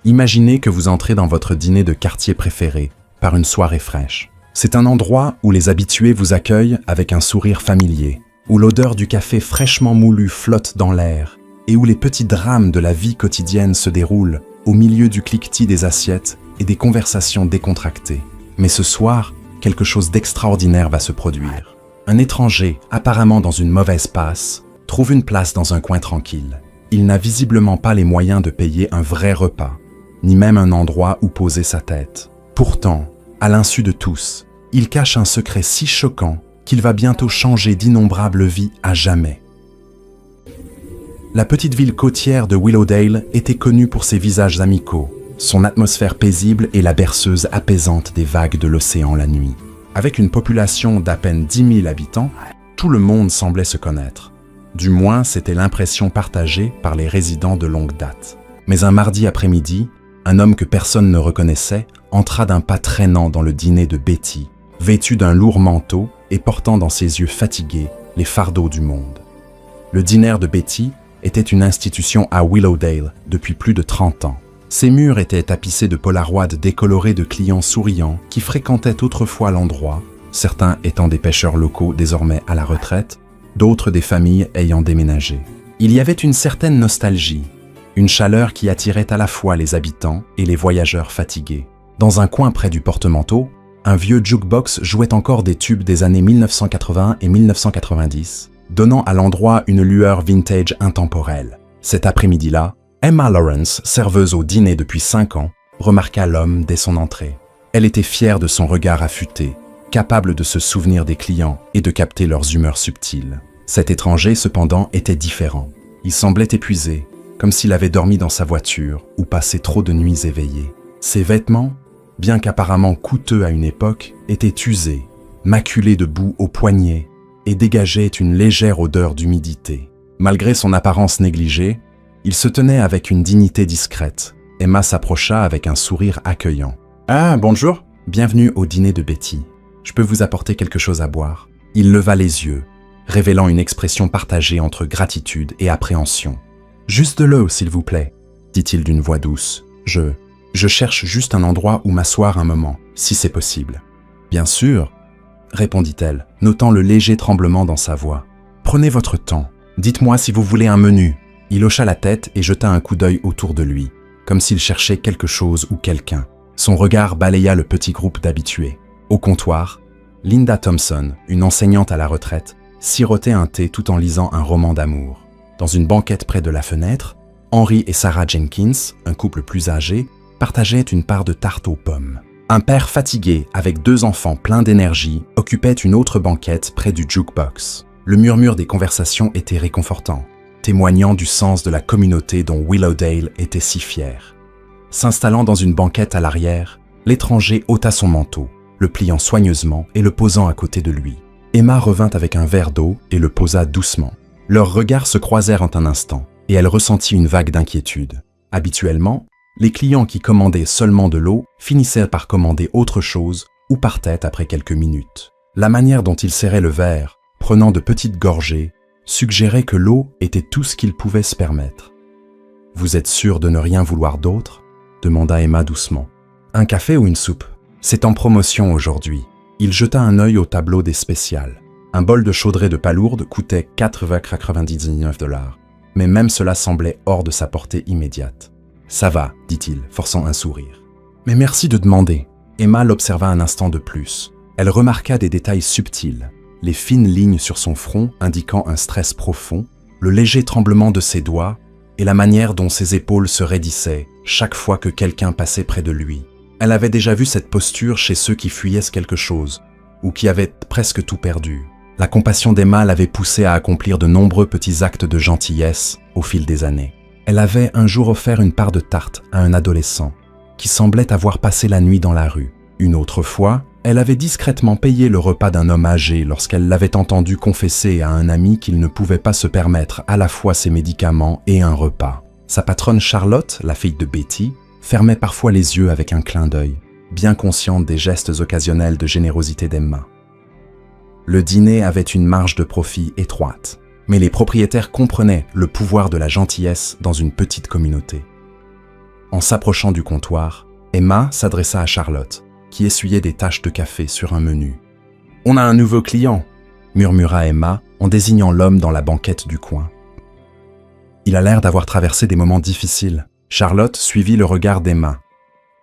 Imaginez que vous entrez dans votre dîner de quartier préféré par une soirée fraîche. C'est un endroit où les habitués vous accueillent avec un sourire familier, où l'odeur du café fraîchement moulu flotte dans l'air et où les petits drames de la vie quotidienne se déroulent au milieu du cliquetis des assiettes et des conversations décontractées. Mais ce soir, quelque chose d'extraordinaire va se produire. Un étranger, apparemment dans une mauvaise passe, trouve une place dans un coin tranquille. Il n'a visiblement pas les moyens de payer un vrai repas, ni même un endroit où poser sa tête. Pourtant, à l'insu de tous, il cache un secret si choquant qu'il va bientôt changer d'innombrables vies à jamais. La petite ville côtière de Willowdale était connue pour ses visages amicaux, son atmosphère paisible et la berceuse apaisante des vagues de l'océan la nuit. Avec une population d'à peine 10 000 habitants, tout le monde semblait se connaître. Du moins, c'était l'impression partagée par les résidents de longue date. Mais un mardi après-midi, un homme que personne ne reconnaissait entra d'un pas traînant dans le dîner de Betty, vêtu d'un lourd manteau et portant dans ses yeux fatigués les fardeaux du monde. Le dîner de Betty était une institution à Willowdale depuis plus de 30 ans. Ses murs étaient tapissés de polaroids décolorés de clients souriants qui fréquentaient autrefois l'endroit, certains étant des pêcheurs locaux désormais à la retraite, d'autres des familles ayant déménagé. Il y avait une certaine nostalgie, une chaleur qui attirait à la fois les habitants et les voyageurs fatigués. Dans un coin près du porte-manteau, un vieux jukebox jouait encore des tubes des années 1980 et 1990, donnant à l'endroit une lueur vintage intemporelle. Cet après-midi-là, Emma Lawrence, serveuse au dîner depuis 5 ans, remarqua l'homme dès son entrée. Elle était fière de son regard affûté, capable de se souvenir des clients et de capter leurs humeurs subtiles. Cet étranger, cependant, était différent. Il semblait épuisé, comme s'il avait dormi dans sa voiture ou passé trop de nuits éveillé. Ses vêtements, bien qu'apparemment coûteux à une époque, étaient usés, maculés de boue aux poignets et dégageaient une légère odeur d'humidité. Malgré son apparence négligée, il se tenait avec une dignité discrète. Emma s'approcha avec un sourire accueillant. « Ah, bonjour. Bienvenue au dîner de Betty. Je peux vous apporter quelque chose à boire ?» Il leva les yeux, révélant une expression partagée entre gratitude et appréhension. « Juste de l'eau, s'il vous plaît, » dit-il d'une voix douce. « Je cherche juste un endroit où m'asseoir un moment, si c'est possible. »« Bien sûr, » répondit-elle, notant le léger tremblement dans sa voix. « Prenez votre temps. Dites-moi si vous voulez un menu. » Il hocha la tête et jeta un coup d'œil autour de lui, comme s'il cherchait quelque chose ou quelqu'un. Son regard balaya le petit groupe d'habitués. Au comptoir, Linda Thompson, une enseignante à la retraite, sirotait un thé tout en lisant un roman d'amour. Dans une banquette près de la fenêtre, Henry et Sarah Jenkins, un couple plus âgé, partageaient une part de tarte aux pommes. Un père fatigué, avec 2 enfants pleins d'énergie, occupait une autre banquette près du jukebox. Le murmure des conversations était réconfortant, témoignant du sens de la communauté dont Willowdale était si fière. S'installant dans une banquette à l'arrière, l'étranger ôta son manteau, le pliant soigneusement et le posant à côté de lui. Emma revint avec un verre d'eau et le posa doucement. Leurs regards se croisèrent en un instant, et elle ressentit une vague d'inquiétude. Habituellement, les clients qui commandaient seulement de l'eau finissaient par commander autre chose ou partaient après quelques minutes. La manière dont il serrait le verre, prenant de petites gorgées, suggérait que l'eau était tout ce qu'il pouvait se permettre. « Vous êtes sûr de ne rien vouloir d'autre ?» demanda Emma doucement. « Un café ou une soupe ? C'est en promotion aujourd'hui. » Il jeta un œil au tableau des spéciales. Un bol de chaudrée de palourde coûtait 4,99 $, mais même cela semblait hors de sa portée immédiate. « Ça va, dit-il, forçant un sourire. « Mais merci de demander. » Emma l'observa un instant de plus. Elle remarqua des détails subtils. Les fines lignes sur son front indiquant un stress profond, le léger tremblement de ses doigts et la manière dont ses épaules se raidissaient chaque fois que quelqu'un passait près de lui. Elle avait déjà vu cette posture chez ceux qui fuyaient quelque chose ou qui avaient presque tout perdu. La compassion d'Emma l'avait poussée à accomplir de nombreux petits actes de gentillesse au fil des années. Elle avait un jour offert une part de tarte à un adolescent qui semblait avoir passé la nuit dans la rue. Une autre fois, elle avait discrètement payé le repas d'un homme âgé lorsqu'elle l'avait entendu confesser à un ami qu'il ne pouvait pas se permettre à la fois ses médicaments et un repas. Sa patronne Charlotte, la fille de Betty, fermait parfois les yeux avec un clin d'œil, bien consciente des gestes occasionnels de générosité d'Emma. Le dîner avait une marge de profit étroite, mais les propriétaires comprenaient le pouvoir de la gentillesse dans une petite communauté. En s'approchant du comptoir, Emma s'adressa à Charlotte, qui essuyait des taches de café sur un menu. « On a un nouveau client !» murmura Emma en désignant l'homme dans la banquette du coin. Il a l'air d'avoir traversé des moments difficiles. Charlotte suivit le regard d'Emma.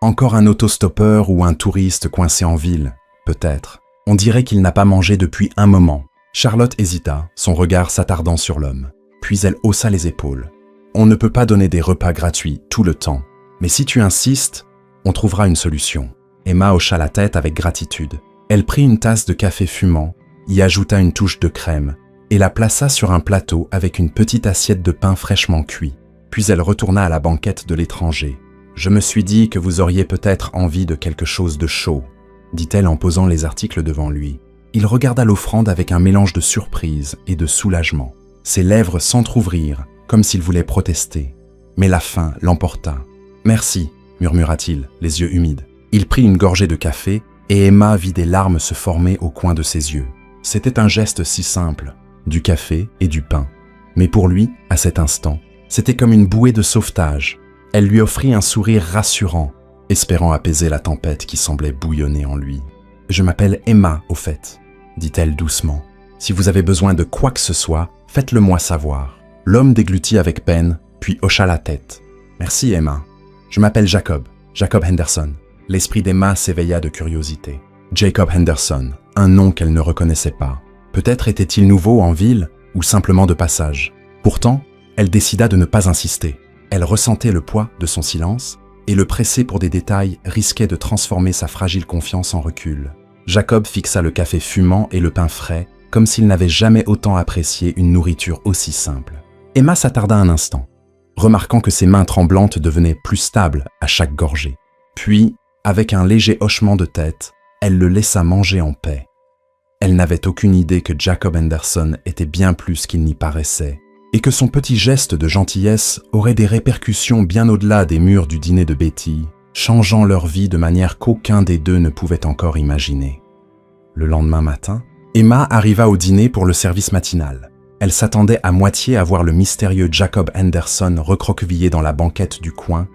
Encore un autostoppeur ou un touriste coincé en ville, peut-être. On dirait qu'il n'a pas mangé depuis un moment. Charlotte hésita, son regard s'attardant sur l'homme. Puis elle haussa les épaules. On ne peut pas donner des repas gratuits tout le temps. Mais si tu insistes, on trouvera une solution. Emma hocha la tête avec gratitude. Elle prit une tasse de café fumant, y ajouta une touche de crème et la plaça sur un plateau avec une petite assiette de pain fraîchement cuit. Puis elle retourna à la banquette de l'étranger. « Je me suis dit que vous auriez peut-être envie de quelque chose de chaud », dit-elle en posant les articles devant lui. Il regarda l'offrande avec un mélange de surprise et de soulagement. Ses lèvres s'entr'ouvrirent, comme s'il voulait protester. Mais la faim l'emporta. « Merci », murmura-t-il, les yeux humides. Il prit une gorgée de café et Emma vit des larmes se former au coin de ses yeux. C'était un geste si simple, du café et du pain. Mais pour lui, à cet instant, c'était comme une bouée de sauvetage. Elle lui offrit un sourire rassurant, espérant apaiser la tempête qui semblait bouillonner en lui. « Je m'appelle Emma, au fait », dit-elle doucement. « Si vous avez besoin de quoi que ce soit, faites-le moi savoir. » L'homme déglutit avec peine, puis hocha la tête. « Merci, Emma. Je m'appelle Jacob Henderson. » L'esprit d'Emma s'éveilla de curiosité. Jacob Henderson, un nom qu'elle ne reconnaissait pas. Peut-être était-il nouveau en ville ou simplement de passage. Pourtant, elle décida de ne pas insister. Elle ressentait le poids de son silence et le presser pour des détails risquait de transformer sa fragile confiance en recul. Jacob fixa le café fumant et le pain frais comme s'il n'avait jamais autant apprécié une nourriture aussi simple. Emma s'attarda un instant, remarquant que ses mains tremblantes devenaient plus stables à chaque gorgée. Puis, avec un léger hochement de tête, elle le laissa manger en paix. Elle n'avait aucune idée que Jacob Henderson était bien plus qu'il n'y paraissait, et que son petit geste de gentillesse aurait des répercussions bien au-delà des murs du dîner de Betty, changeant leur vie de manière qu'aucun des deux ne pouvait encore imaginer. Le lendemain matin, Emma arriva au dîner pour le service matinal. Elle s'attendait à moitié à voir le mystérieux Jacob Henderson recroquevillé dans la banquette du coin,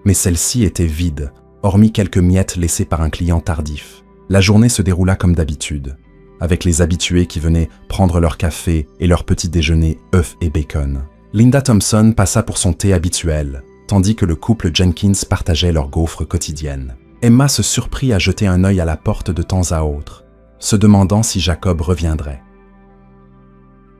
mais celle-ci était vide, hormis quelques miettes laissées par un client tardif. La journée se déroula comme d'habitude, avec les habitués qui venaient prendre leur café et leur petit déjeuner œufs et bacon. Linda Thompson passa pour son thé habituel, tandis que le couple Jenkins partageait leur gaufre quotidienne. Emma se surprit à jeter un œil à la porte de temps à autre, se demandant si Jacob reviendrait.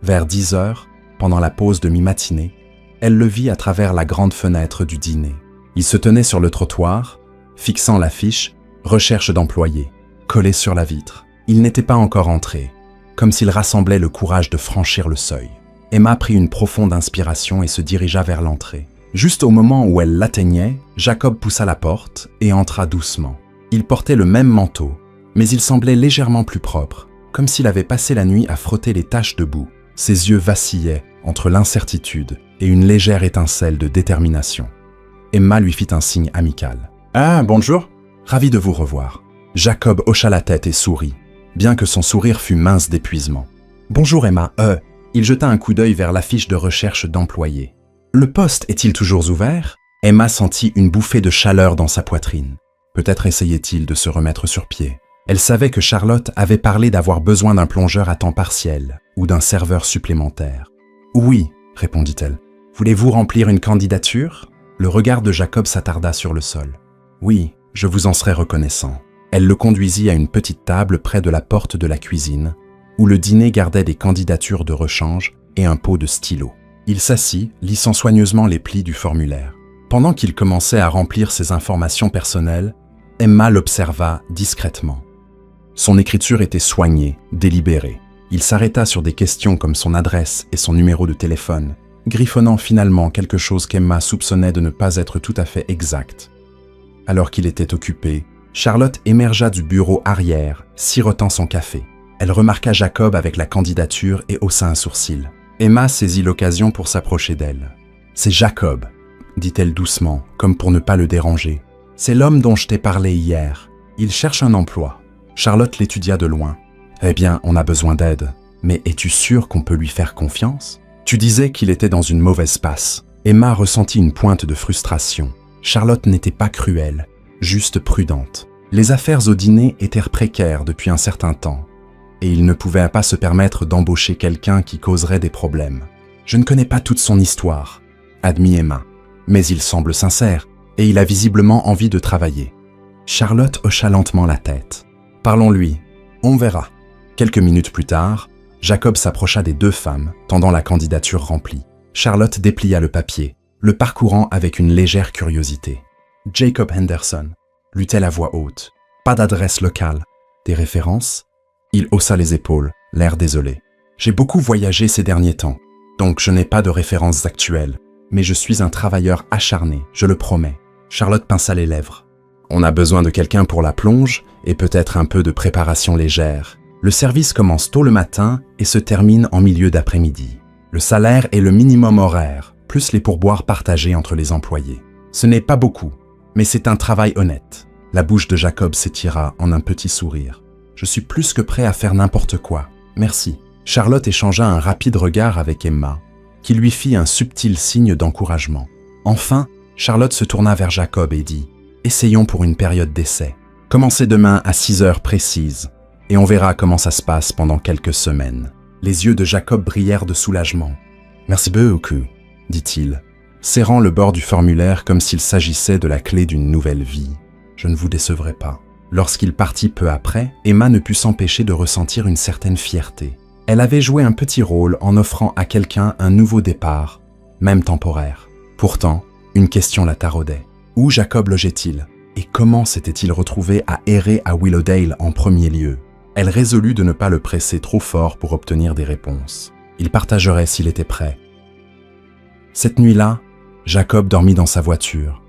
Vers 10 heures, pendant la pause de mi-matinée, elle le vit à travers la grande fenêtre du dîner. Il se tenait sur le trottoir, fixant l'affiche « Recherche d'employés » collée sur la vitre. Il n'était pas encore entré, comme s'il rassemblait le courage de franchir le seuil. Emma prit une profonde inspiration et se dirigea vers l'entrée. Juste au moment où elle l'atteignait, Jacob poussa la porte et entra doucement. Il portait le même manteau, mais il semblait légèrement plus propre, comme s'il avait passé la nuit à frotter les taches de boue. Ses yeux vacillaient entre l'incertitude et une légère étincelle de détermination. Emma lui fit un signe amical. « Ah, bonjour. Ravi de vous revoir. » Jacob hocha la tête et sourit, bien que son sourire fût mince d'épuisement. « Bonjour Emma, Il jeta un coup d'œil vers l'affiche de recherche d'employés. « Le poste est-il toujours ouvert ?» Emma sentit une bouffée de chaleur dans sa poitrine. Peut-être essayait-il de se remettre sur pied. Elle savait que Charlotte avait parlé d'avoir besoin d'un plongeur à temps partiel ou d'un serveur supplémentaire. « Oui, » répondit-elle. « Voulez-vous remplir une candidature ?» Le regard de Jacob s'attarda sur le sol. « Oui, je vous en serais reconnaissant. » Elle le conduisit à une petite table près de la porte de la cuisine, où le dîner gardait des candidatures de rechange et un pot de stylo. Il s'assit, lissant soigneusement les plis du formulaire. Pendant qu'il commençait à remplir ses informations personnelles, Emma l'observa discrètement. Son écriture était soignée, délibérée. Il s'arrêta sur des questions comme son adresse et son numéro de téléphone, griffonnant finalement quelque chose qu'Emma soupçonnait de ne pas être tout à fait exact. Alors qu'il était occupé, Charlotte émergea du bureau arrière, sirotant son café. Elle remarqua Jacob avec la candidature et haussa un sourcil. Emma saisit l'occasion pour s'approcher d'elle. « C'est Jacob », dit-elle doucement, comme pour ne pas le déranger. « C'est l'homme dont je t'ai parlé hier. Il cherche un emploi. » Charlotte l'étudia de loin. « Eh bien, on a besoin d'aide. Mais es-tu sûre qu'on peut lui faire confiance ? Tu disais qu'il était dans une mauvaise passe. » Emma ressentit une pointe de frustration. Charlotte n'était pas cruelle, juste prudente. Les affaires au dîner étaient précaires depuis un certain temps, et il ne pouvait pas se permettre d'embaucher quelqu'un qui causerait des problèmes. « Je ne connais pas toute son histoire », admit Emma, mais il semble sincère, et il a visiblement envie de travailler. Charlotte hocha lentement la tête. « Parlons-lui, on verra. » Quelques minutes plus tard, Jacob s'approcha des deux femmes, tendant la candidature remplie. Charlotte déplia le papier, le parcourant avec une légère curiosité. « Jacob Henderson », lut-elle à voix haute. « Pas d'adresse locale. Des références ?» Il haussa les épaules, l'air désolé. « J'ai beaucoup voyagé ces derniers temps, donc je n'ai pas de références actuelles. Mais je suis un travailleur acharné, je le promets. » Charlotte pinça les lèvres. « On a besoin de quelqu'un pour la plonge et peut-être un peu de préparation légère. Le service commence tôt le matin et se termine en milieu d'après-midi. Le salaire est le minimum horaire, plus les pourboires partagés entre les employés. Ce n'est pas beaucoup, mais c'est un travail honnête. » La bouche de Jacob s'étira en un petit sourire. « Je suis plus que prêt à faire n'importe quoi. Merci. » Charlotte échangea un rapide regard avec Emma, qui lui fit un subtil signe d'encouragement. Enfin, Charlotte se tourna vers Jacob et dit « Essayons pour une période d'essai. Commencez demain à 6 heures précises, et on verra comment ça se passe pendant quelques semaines. » Les yeux de Jacob brillèrent de soulagement. « Merci beaucoup, » dit-il, serrant le bord du formulaire comme s'il s'agissait de la clé d'une nouvelle vie. « Je ne vous décevrai pas. » Lorsqu'il partit peu après, Emma ne put s'empêcher de ressentir une certaine fierté. Elle avait joué un petit rôle en offrant à quelqu'un un nouveau départ, même temporaire. Pourtant, une question la taraudait. Où Jacob logeait-il? Et comment s'était-il retrouvé à errer à Willowdale en premier lieu? Elle résolut de ne pas le presser trop fort pour obtenir des réponses. Il partagerait s'il était prêt. Cette nuit-là, Jacob dormit dans sa voiture,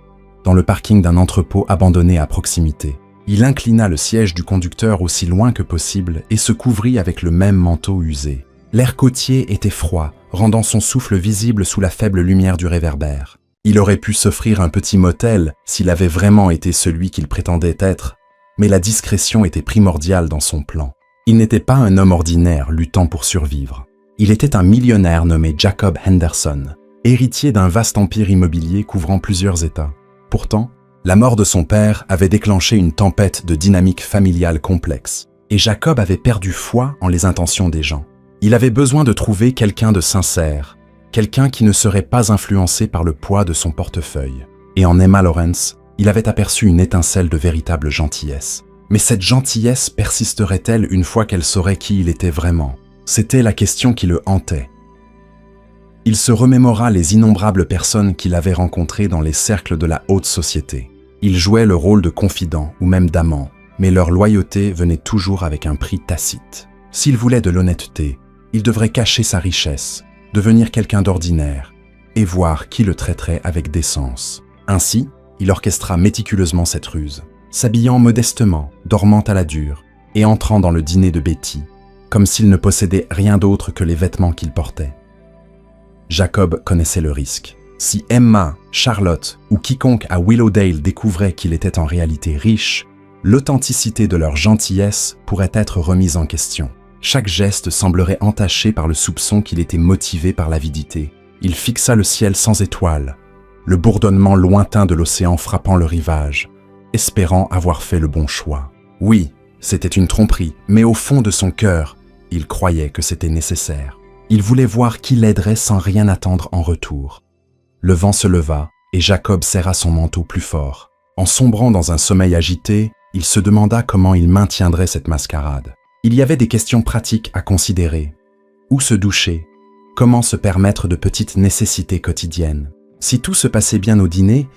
dans le parking d'un entrepôt abandonné à proximité. Il inclina le siège du conducteur aussi loin que possible et se couvrit avec le même manteau usé. L'air côtier était froid, rendant son souffle visible sous la faible lumière du réverbère. Il aurait pu s'offrir un petit motel s'il avait vraiment été celui qu'il prétendait être, mais la discrétion était primordiale dans son plan. Il n'était pas un homme ordinaire luttant pour survivre. Il était un millionnaire nommé Jacob Henderson, héritier d'un vaste empire immobilier couvrant plusieurs États. Pourtant, la mort de son père avait déclenché une tempête de dynamique familiale complexe, et Jacob avait perdu foi en les intentions des gens. Il avait besoin de trouver quelqu'un de sincère, quelqu'un qui ne serait pas influencé par le poids de son portefeuille. Et en Emma Lawrence, il avait aperçu une étincelle de véritable gentillesse. Mais cette gentillesse persisterait-elle une fois qu'elle saurait qui il était vraiment? C'était la question qui le hantait. Il se remémora les innombrables personnes qu'il avait rencontrées dans les cercles de la haute société. Ils jouaient le rôle de confidents ou même d'amants, mais leur loyauté venait toujours avec un prix tacite. S'il voulait de l'honnêteté, il devrait cacher sa richesse, devenir quelqu'un d'ordinaire, et voir qui le traiterait avec décence. Ainsi, il orchestra méticuleusement cette ruse, s'habillant modestement, dormant à la dure, et entrant dans le dîner de Betty, comme s'il ne possédait rien d'autre que les vêtements qu'il portait. Jacob connaissait le risque. Si Emma, Charlotte ou quiconque à Willowdale découvrait qu'il était en réalité riche, l'authenticité de leur gentillesse pourrait être remise en question. Chaque geste semblerait entaché par le soupçon qu'il était motivé par l'avidité. Il fixa le ciel sans étoiles, le bourdonnement lointain de l'océan frappant le rivage, espérant avoir fait le bon choix. Oui, c'était une tromperie, mais au fond de son cœur, il croyait que c'était nécessaire. Il voulait voir qui l'aiderait sans rien attendre en retour. Le vent se leva et Jacob serra son manteau plus fort. En sombrant dans un sommeil agité, il se demanda comment il maintiendrait cette mascarade. Il y avait des questions pratiques à considérer. Où se doucher? Comment se permettre de petites nécessités quotidiennes? Si tout se passait bien au dîner,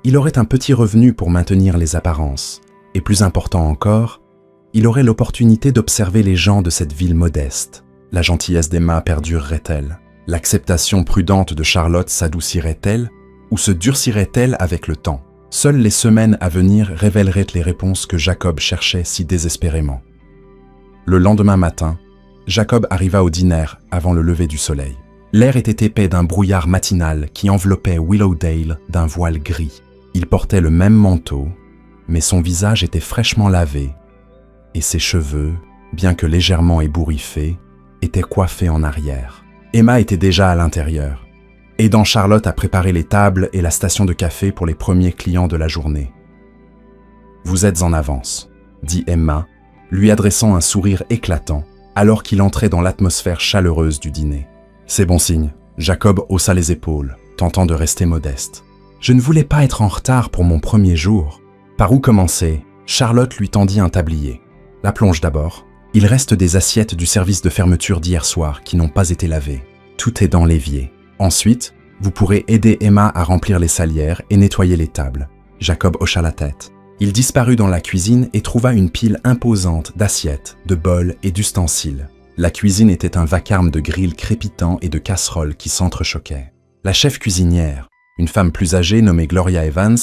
il aurait un petit revenu pour maintenir les apparences. Et plus important encore, il aurait l'opportunité d'observer les gens de cette ville modeste. La gentillesse d'Emma perdurerait-elle? L'acceptation prudente de Charlotte s'adoucirait-elle ou se durcirait-elle avec le temps? Seules les semaines à venir révéleraient les réponses que Jacob cherchait si désespérément. Le lendemain matin, Jacob arriva au dîner avant le lever du soleil. L'air était épais d'un brouillard matinal qui enveloppait Willowdale d'un voile gris. Il portait le même manteau, mais son visage était fraîchement lavé, et ses cheveux, bien que légèrement ébouriffés, étaient coiffés en arrière. Emma était déjà à l'intérieur, aidant Charlotte à préparer les tables et la station de café pour les premiers clients de la journée. « Vous êtes en avance », dit Emma, lui adressant un sourire éclatant alors qu'il entrait dans l'atmosphère chaleureuse du dîner. « C'est bon signe », Jacob haussa les épaules, tentant de rester modeste. « Je ne voulais pas être en retard pour mon premier jour. » Par où commencer? Charlotte lui tendit un tablier. « La plonge d'abord. Il reste des assiettes du service de fermeture d'hier soir qui n'ont pas été lavées. Tout est dans l'évier. Ensuite, vous pourrez aider Emma à remplir les salières et nettoyer les tables. » Jacob hocha la tête. Il disparut dans la cuisine et trouva une pile imposante d'assiettes, de bols et d'ustensiles. La cuisine était un vacarme de grilles crépitants et de casseroles qui s'entrechoquaient. La chef cuisinière, une femme plus âgée nommée Gloria Evans,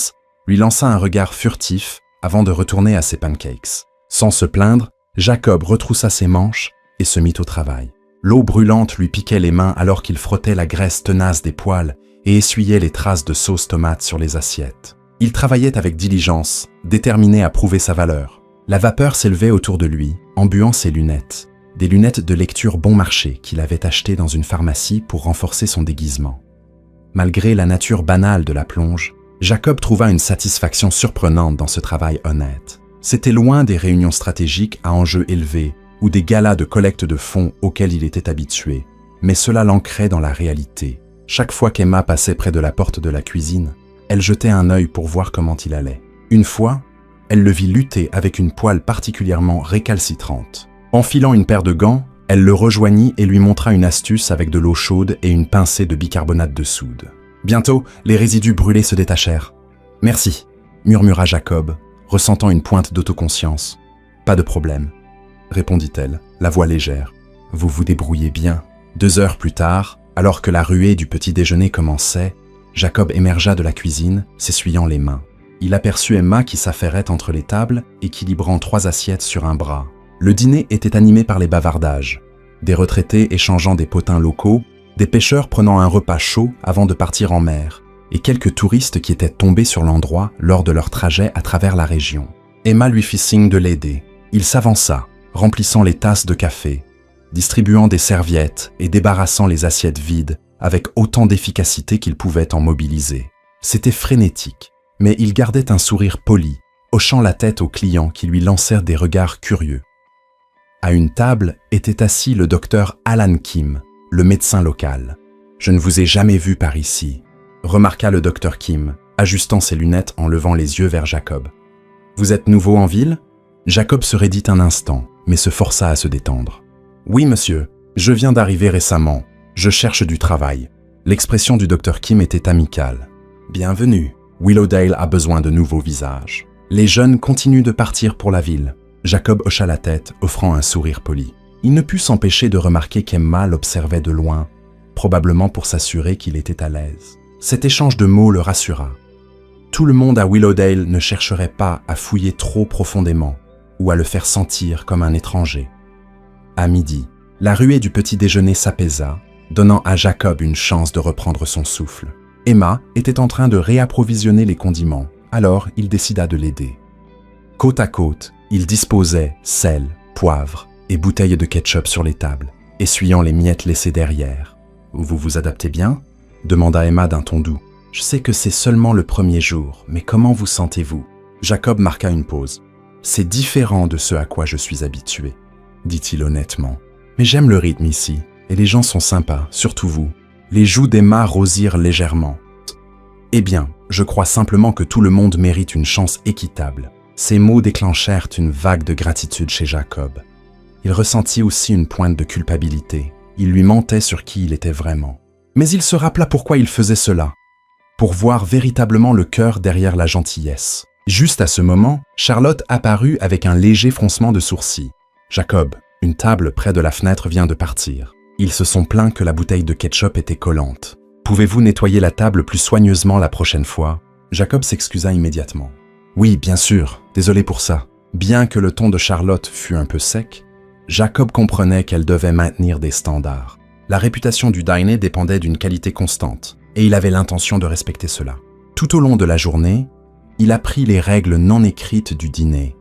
lui lança un regard furtif avant de retourner à ses pancakes. Sans se plaindre, Jacob retroussa ses manches et se mit au travail. L'eau brûlante lui piquait les mains alors qu'il frottait la graisse tenace des poêles et essuyait les traces de sauce tomate sur les assiettes. Il travaillait avec diligence, déterminé à prouver sa valeur. La vapeur s'élevait autour de lui, embuant ses lunettes. Des lunettes de lecture bon marché qu'il avait achetées dans une pharmacie pour renforcer son déguisement. Malgré la nature banale de la plonge, Jacob trouva une satisfaction surprenante dans ce travail honnête. C'était loin des réunions stratégiques à enjeux élevés ou des galas de collecte de fonds auxquels il était habitué, mais cela l'ancrait dans la réalité. Chaque fois qu'Emma passait près de la porte de la cuisine, elle jetait un œil pour voir comment il allait. Une fois, elle le vit lutter avec une poêle particulièrement récalcitrante. Enfilant une paire de gants, elle le rejoignit et lui montra une astuce avec de l'eau chaude et une pincée de bicarbonate de soude. Bientôt, les résidus brûlés se détachèrent. « Merci », murmura Jacob, ressentant une pointe d'autoconscience. « Pas de problème », répondit-elle, la voix légère. « Vous vous débrouillez bien. » 2 heures plus tard, alors que la ruée du petit déjeuner commençait, Jacob émergea de la cuisine, s'essuyant les mains. Il aperçut Emma qui s'affairait entre les tables, équilibrant 3 assiettes sur un bras. Le dîner était animé par les bavardages. Des retraités échangeant des potins locaux, des pêcheurs prenant un repas chaud avant de partir en mer, et quelques touristes qui étaient tombés sur l'endroit lors de leur trajet à travers la région. Emma lui fit signe de l'aider. Il s'avança, remplissant les tasses de café, distribuant des serviettes et débarrassant les assiettes vides avec autant d'efficacité qu'il pouvait en mobiliser. C'était frénétique, mais il gardait un sourire poli, hochant la tête aux clients qui lui lancèrent des regards curieux. À une table était assis le docteur Alan Kim, le médecin local. « Je ne vous ai jamais vu par ici », remarqua le docteur Kim, ajustant ses lunettes en levant les yeux vers Jacob. « Vous êtes nouveau en ville ?» Jacob se raidit un instant, mais se força à se détendre. « Oui, monsieur, je viens d'arriver récemment. Je cherche du travail. » L'expression du docteur Kim était amicale. « Bienvenue. Willowdale a besoin de nouveaux visages. » Les jeunes continuent de partir pour la ville. Jacob hocha la tête, offrant un sourire poli. Il ne put s'empêcher de remarquer qu'Emma l'observait de loin, probablement pour s'assurer qu'il était à l'aise. Cet échange de mots le rassura. Tout le monde à Willowdale ne chercherait pas à fouiller trop profondément ou à le faire sentir comme un étranger. À midi, la ruée du petit déjeuner s'apaisa, donnant à Jacob une chance de reprendre son souffle. Emma était en train de réapprovisionner les condiments, alors il décida de l'aider. Côte à côte, ils disposaient sel, poivre et bouteilles de ketchup sur les tables, essuyant les miettes laissées derrière. « Vous vous adaptez bien ?» demanda Emma d'un ton doux. « Je sais que c'est seulement le premier jour, mais comment vous sentez-vous » Jacob marqua une pause. « C'est différent de ce à quoi je suis habitué, » dit-il honnêtement. « Mais j'aime le rythme ici, et les gens sont sympas, surtout vous. » Les joues d'Emma rosirent légèrement. « Eh bien, je crois simplement que tout le monde mérite une chance équitable. » Ces mots déclenchèrent une vague de gratitude chez Jacob. Il ressentit aussi une pointe de culpabilité. Il lui mentait sur qui il était vraiment. Mais il se rappela pourquoi il faisait cela. Pour voir véritablement le cœur derrière la gentillesse. Juste à ce moment, Charlotte apparut avec un léger froncement de sourcils. « Jacob, une table près de la fenêtre vient de partir. Ils se sont plaints que la bouteille de ketchup était collante. Pouvez-vous nettoyer la table plus soigneusement la prochaine fois ?» Jacob s'excusa immédiatement. « Oui, bien sûr, désolé pour ça. » Bien que le ton de Charlotte fût un peu sec, Jacob comprenait qu'elle devait maintenir des standards. La réputation du dîner dépendait d'une qualité constante, et il avait l'intention de respecter cela. Tout au long de la journée, il apprit les règles non écrites du dîner.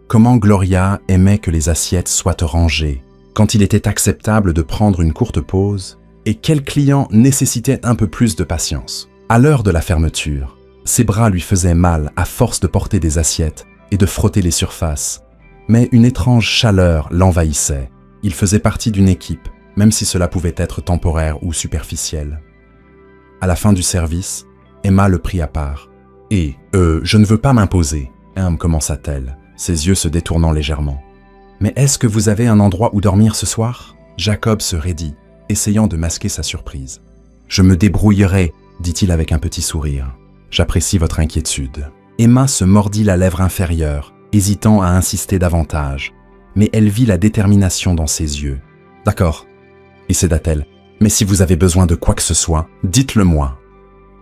Comment Gloria aimait que les assiettes soient rangées, quand il était acceptable de prendre une courte pause, Et quel client nécessitait un peu plus de patience? À l'heure de la fermeture, ses bras lui faisaient mal à force de porter des assiettes et de frotter les surfaces. Mais une étrange chaleur l'envahissait. Il faisait partie d'une équipe, même si cela pouvait être temporaire ou superficiel. À la fin du service, Emma le prit à part. « je ne veux pas m'imposer », commença-t-elle, ses yeux se détournant légèrement. « Mais est-ce que vous avez un endroit où dormir ce soir ?» Jacob se raidit, essayant de masquer sa surprise. « Je me débrouillerai », dit-il avec un petit sourire. « J'apprécie votre inquiétude. » Emma se mordit la lèvre inférieure, hésitant à insister davantage, mais elle vit la détermination dans ses yeux. « D'accord, » céda-t-elle, « mais si vous avez besoin de quoi que ce soit, dites-le-moi. »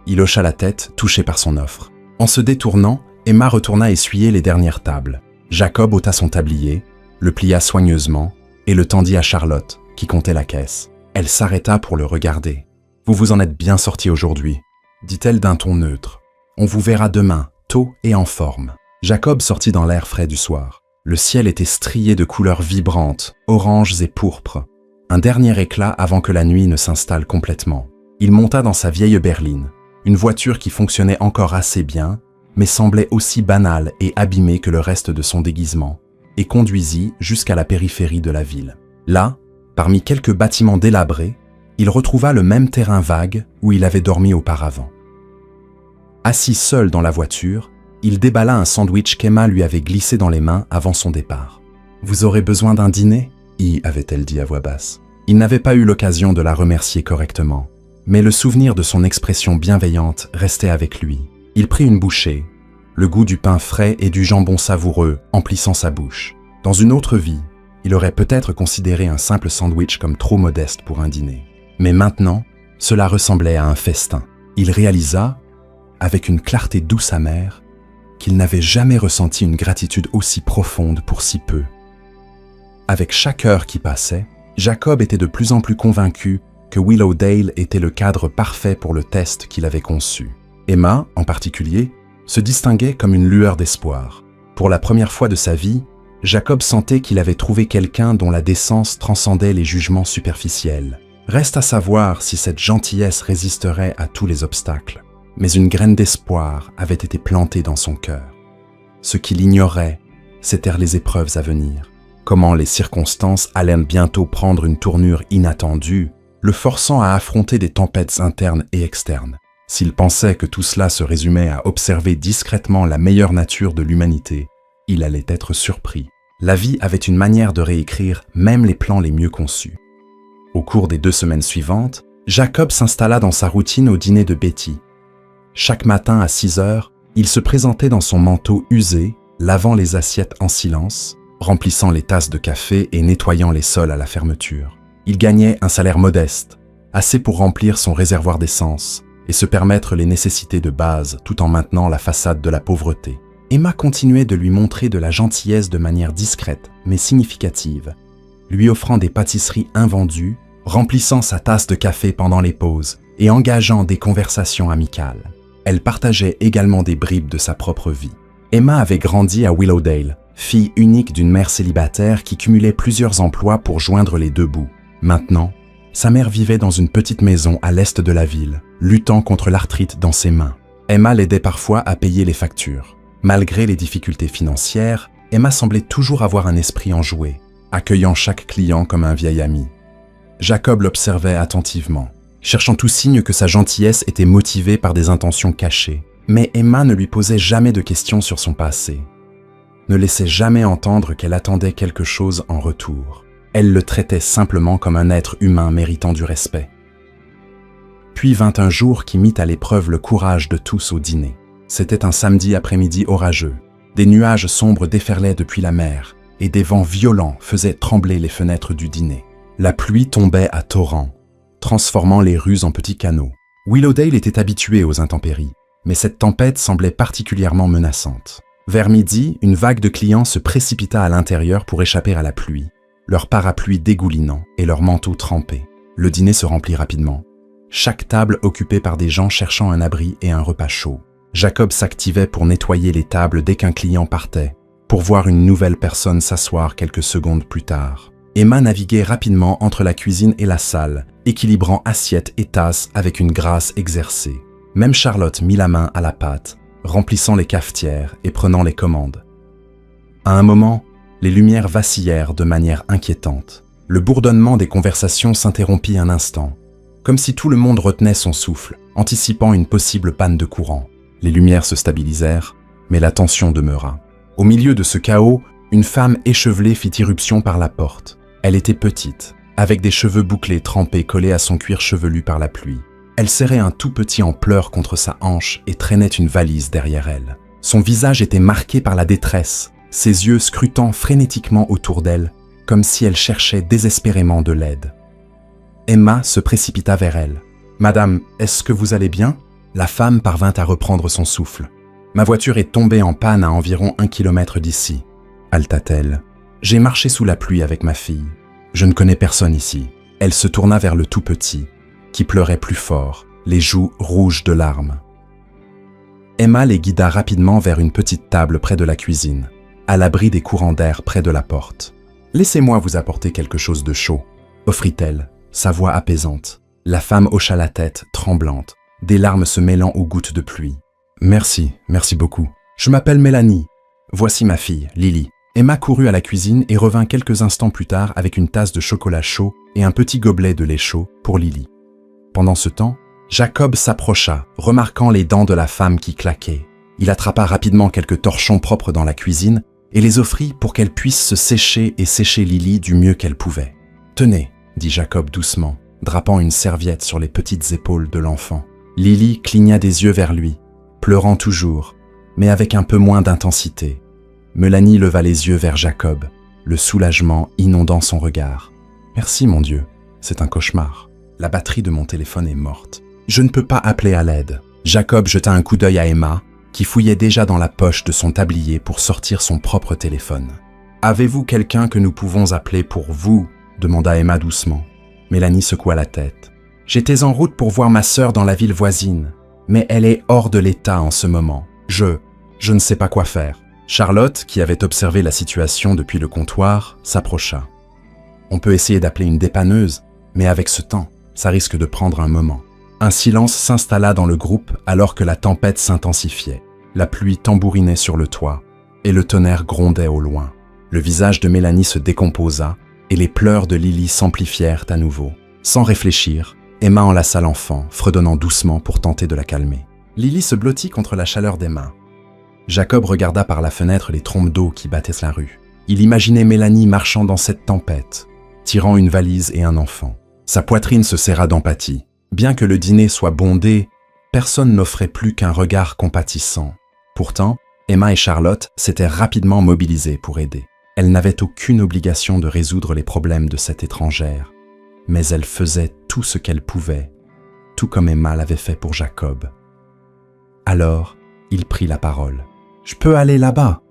Il hocha la tête, touché par son offre. En se détournant, Emma retourna essuyer les dernières tables. Jacob ôta son tablier, le plia soigneusement et le tendit à Charlotte, qui comptait la caisse. Elle s'arrêta pour le regarder. « Vous vous en êtes bien sorti aujourd'hui, » dit-elle d'un ton neutre. « On vous verra demain, tôt et en forme. » Jacob sortit dans l'air frais du soir. Le ciel était strié de couleurs vibrantes, oranges et pourpres. Un dernier éclat avant que la nuit ne s'installe complètement. Il monta dans sa vieille berline, une voiture qui fonctionnait encore assez bien, mais semblait aussi banale et abîmée que le reste de son déguisement, et conduisit jusqu'à la périphérie de la ville. Là, parmi quelques bâtiments délabrés, il retrouva le même terrain vague où il avait dormi auparavant. Assis seul dans la voiture, il déballa un sandwich qu'Emma lui avait glissé dans les mains avant son départ. « Vous aurez besoin d'un dîner ?» avait-elle dit à voix basse. Il n'avait pas eu l'occasion de la remercier correctement, mais le souvenir de son expression bienveillante restait avec lui. Il prit une bouchée, le goût du pain frais et du jambon savoureux emplissant sa bouche. Dans une autre vie, il aurait peut-être considéré un simple sandwich comme trop modeste pour un dîner. Mais maintenant, cela ressemblait à un festin. Il réalisa, avec une clarté douce amère, qu'il n'avait jamais ressenti une gratitude aussi profonde pour si peu. Avec chaque heure qui passait, Jacob était de plus en plus convaincu que Willowdale était le cadre parfait pour le test qu'il avait conçu. Emma, en particulier, se distinguait comme une lueur d'espoir. Pour la première fois de sa vie, Jacob sentait qu'il avait trouvé quelqu'un dont la décence transcendait les jugements superficiels. Reste à savoir si cette gentillesse résisterait à tous les obstacles. Mais une graine d'espoir avait été plantée dans son cœur. Ce qu'il ignorait, c'étaient les épreuves à venir. Comment les circonstances allaient bientôt prendre une tournure inattendue, le forçant à affronter des tempêtes internes et externes. S'il pensait que tout cela se résumait à observer discrètement la meilleure nature de l'humanité, il allait être surpris. La vie avait une manière de réécrire même les plans les mieux conçus. Au cours des 2 semaines suivantes, Jacob s'installa dans sa routine au dîner de Betty. Chaque matin à 6 heures, il se présentait dans son manteau usé, lavant les assiettes en silence, remplissant les tasses de café et nettoyant les sols à la fermeture. Il gagnait un salaire modeste, assez pour remplir son réservoir d'essence et se permettre les nécessités de base tout en maintenant la façade de la pauvreté. Emma continuait de lui montrer de la gentillesse de manière discrète mais significative, lui offrant des pâtisseries invendues, remplissant sa tasse de café pendant les pauses et engageant des conversations amicales. Elle partageait également des bribes de sa propre vie. Emma avait grandi à Willowdale, fille unique d'une mère célibataire qui cumulait plusieurs emplois pour joindre les deux bouts. Maintenant, sa mère vivait dans une petite maison à l'est de la ville, luttant contre l'arthrite dans ses mains. Emma l'aidait parfois à payer les factures. Malgré les difficultés financières, Emma semblait toujours avoir un esprit enjoué, accueillant chaque client comme un vieil ami. Jacob l'observait attentivement, cherchant tout signe que sa gentillesse était motivée par des intentions cachées. Mais Emma ne lui posait jamais de questions sur son passé, ne laissait jamais entendre qu'elle attendait quelque chose en retour. Elle le traitait simplement comme un être humain méritant du respect. Puis vint un jour qui mit à l'épreuve le courage de tous au dîner. C'était un samedi après-midi orageux. Des nuages sombres déferlaient depuis la mer et des vents violents faisaient trembler les fenêtres du dîner. La pluie tombait à torrents, transformant les rues en petits canaux. Willowdale était habitué aux intempéries, mais cette tempête semblait particulièrement menaçante. Vers midi, une vague de clients se précipita à l'intérieur pour échapper à la pluie, leurs parapluies dégoulinant et leurs manteaux trempés. Le dîner se remplit rapidement, chaque table occupée par des gens cherchant un abri et un repas chaud. Jacob s'activait pour nettoyer les tables dès qu'un client partait, pour voir une nouvelle personne s'asseoir quelques secondes plus tard. Emma naviguait rapidement entre la cuisine et la salle, équilibrant assiettes et tasses avec une grâce exercée. Même Charlotte mit la main à la pâte, remplissant les cafetières et prenant les commandes. À un moment, les lumières vacillèrent de manière inquiétante. Le bourdonnement des conversations s'interrompit un instant, comme si tout le monde retenait son souffle, anticipant une possible panne de courant. Les lumières se stabilisèrent, mais la tension demeura. Au milieu de ce chaos, une femme échevelée fit irruption par la porte. Elle était petite, avec des cheveux bouclés trempés collés à son cuir chevelu par la pluie. Elle serrait un tout petit en pleurs contre sa hanche et traînait une valise derrière elle. Son visage était marqué par la détresse, ses yeux scrutant frénétiquement autour d'elle, comme si elle cherchait désespérément de l'aide. Emma se précipita vers elle. « Madame, est-ce que vous allez bien ?» La femme parvint à reprendre son souffle. « Ma voiture est tombée en panne à environ 1 kilomètre d'ici, » halta-t-elle. « J'ai marché sous la pluie avec ma fille. Je ne connais personne ici. » Elle se tourna vers le tout petit, qui pleurait plus fort, les joues rouges de larmes. Emma les guida rapidement vers une petite table près de la cuisine, à l'abri des courants d'air près de la porte. « Laissez-moi vous apporter quelque chose de chaud, » offrit-elle, sa voix apaisante. La femme hocha la tête, tremblante, des larmes se mêlant aux gouttes de pluie. « Merci beaucoup. Je m'appelle Mélanie. Voici ma fille, Lily. » Emma courut à la cuisine et revint quelques instants plus tard avec une tasse de chocolat chaud et un petit gobelet de lait chaud pour Lily. Pendant ce temps, Jacob s'approcha, remarquant les dents de la femme qui claquaient. Il attrapa rapidement quelques torchons propres dans la cuisine et les offrit pour qu'elle puisse se sécher et sécher Lily du mieux qu'elle pouvait. « Tenez, » dit Jacob doucement, drapant une serviette sur les petites épaules de l'enfant. Lily cligna des yeux vers lui, pleurant toujours, mais avec un peu moins d'intensité. Mélanie leva les yeux vers Jacob, le soulagement inondant son regard. « Merci mon Dieu, c'est un cauchemar. La batterie de mon téléphone est morte. Je ne peux pas appeler à l'aide. » Jacob jeta un coup d'œil à Emma, qui fouillait déjà dans la poche de son tablier pour sortir son propre téléphone. « Avez-vous quelqu'un que nous pouvons appeler pour vous ?» demanda Emma doucement. Mélanie secoua la tête. « J'étais en route pour voir ma sœur dans la ville voisine, mais elle est hors de l'état en ce moment. Je ne sais pas quoi faire. » Charlotte, qui avait observé la situation depuis le comptoir, s'approcha. « On peut essayer d'appeler une dépanneuse, mais avec ce temps, ça risque de prendre un moment. » Un silence s'installa dans le groupe alors que la tempête s'intensifiait. La pluie tambourinait sur le toit et le tonnerre grondait au loin. Le visage de Mélanie se décomposa et les pleurs de Lily s'amplifièrent à nouveau. Sans réfléchir, Emma enlaça l'enfant, fredonnant doucement pour tenter de la calmer. Lily se blottit contre la chaleur d'Emma. Jacob regarda par la fenêtre les trombes d'eau qui battaient la rue. Il imaginait Mélanie marchant dans cette tempête, tirant une valise et un enfant. Sa poitrine se serra d'empathie. Bien que le dîner soit bondé, personne n'offrait plus qu'un regard compatissant. Pourtant, Emma et Charlotte s'étaient rapidement mobilisées pour aider. Elles n'avaient aucune obligation de résoudre les problèmes de cette étrangère, mais elles faisaient tout ce qu'elles pouvaient, tout comme Emma l'avait fait pour Jacob. Alors, il prit la parole. « Je peux aller là-bas »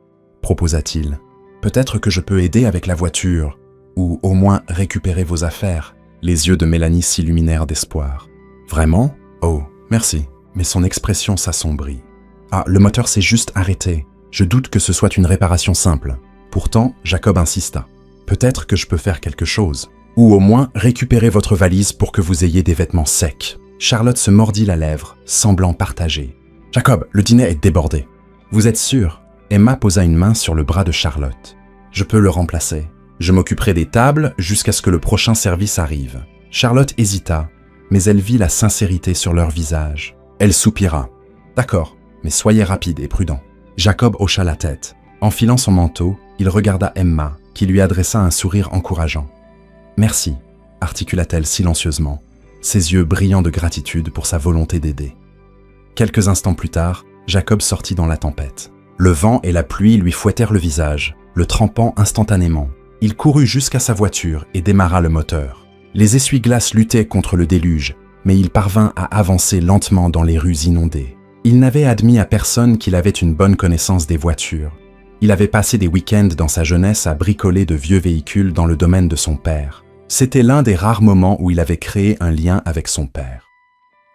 proposa-t-il. « Peut-être que je peux aider avec la voiture, ou au moins récupérer vos affaires. » Les yeux de Mélanie s'illuminèrent d'espoir. « Vraiment ? Oh, merci. » Mais son expression s'assombrit. « Ah, le moteur s'est juste arrêté. Je doute que ce soit une réparation simple. » Pourtant, Jacob insista. « Peut-être que je peux faire quelque chose. Ou au moins récupérer votre valise pour que vous ayez des vêtements secs. » Charlotte se mordit la lèvre, semblant partagée. « Jacob, le dîner est débordé. »« Vous êtes sûr ?» Emma posa une main sur le bras de Charlotte. « Je peux le remplacer. Je m'occuperai des tables jusqu'à ce que le prochain service arrive. » Charlotte hésita, mais elle vit la sincérité sur leur visage. Elle soupira. « D'accord, mais soyez rapide et prudent. » Jacob hocha la tête. Enfilant son manteau, il regarda Emma, qui lui adressa un sourire encourageant. « Merci, » articula-t-elle silencieusement, ses yeux brillants de gratitude pour sa volonté d'aider. Quelques instants plus tard, Jacob sortit dans la tempête. Le vent et la pluie lui fouettèrent le visage, le trempant instantanément. Il courut jusqu'à sa voiture et démarra le moteur. Les essuie-glaces luttaient contre le déluge, mais il parvint à avancer lentement dans les rues inondées. Il n'avait admis à personne qu'il avait une bonne connaissance des voitures. Il avait passé des week-ends dans sa jeunesse à bricoler de vieux véhicules dans le domaine de son père. C'était l'un des rares moments où il avait créé un lien avec son père.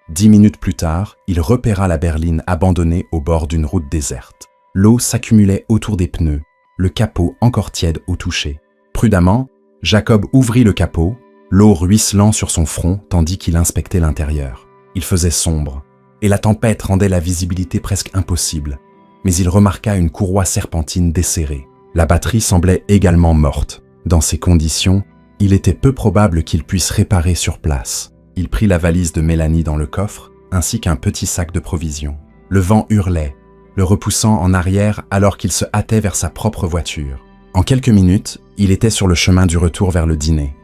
10 minutes plus tard, il repéra la berline abandonnée au bord d'une route déserte. L'eau s'accumulait autour des pneus, le capot encore tiède au toucher. Prudemment, Jacob ouvrit le capot, l'eau ruisselant sur son front tandis qu'il inspectait l'intérieur. Il faisait sombre, et la tempête rendait la visibilité presque impossible. Mais il remarqua une courroie serpentine desserrée. La batterie semblait également morte. Dans ces conditions, il était peu probable qu'il puisse réparer sur place. Il prit la valise de Mélanie dans le coffre, ainsi qu'un petit sac de provisions. Le vent hurlait, le repoussant en arrière alors qu'il se hâtait vers sa propre voiture. En quelques minutes, il était sur le chemin du retour vers le dîner,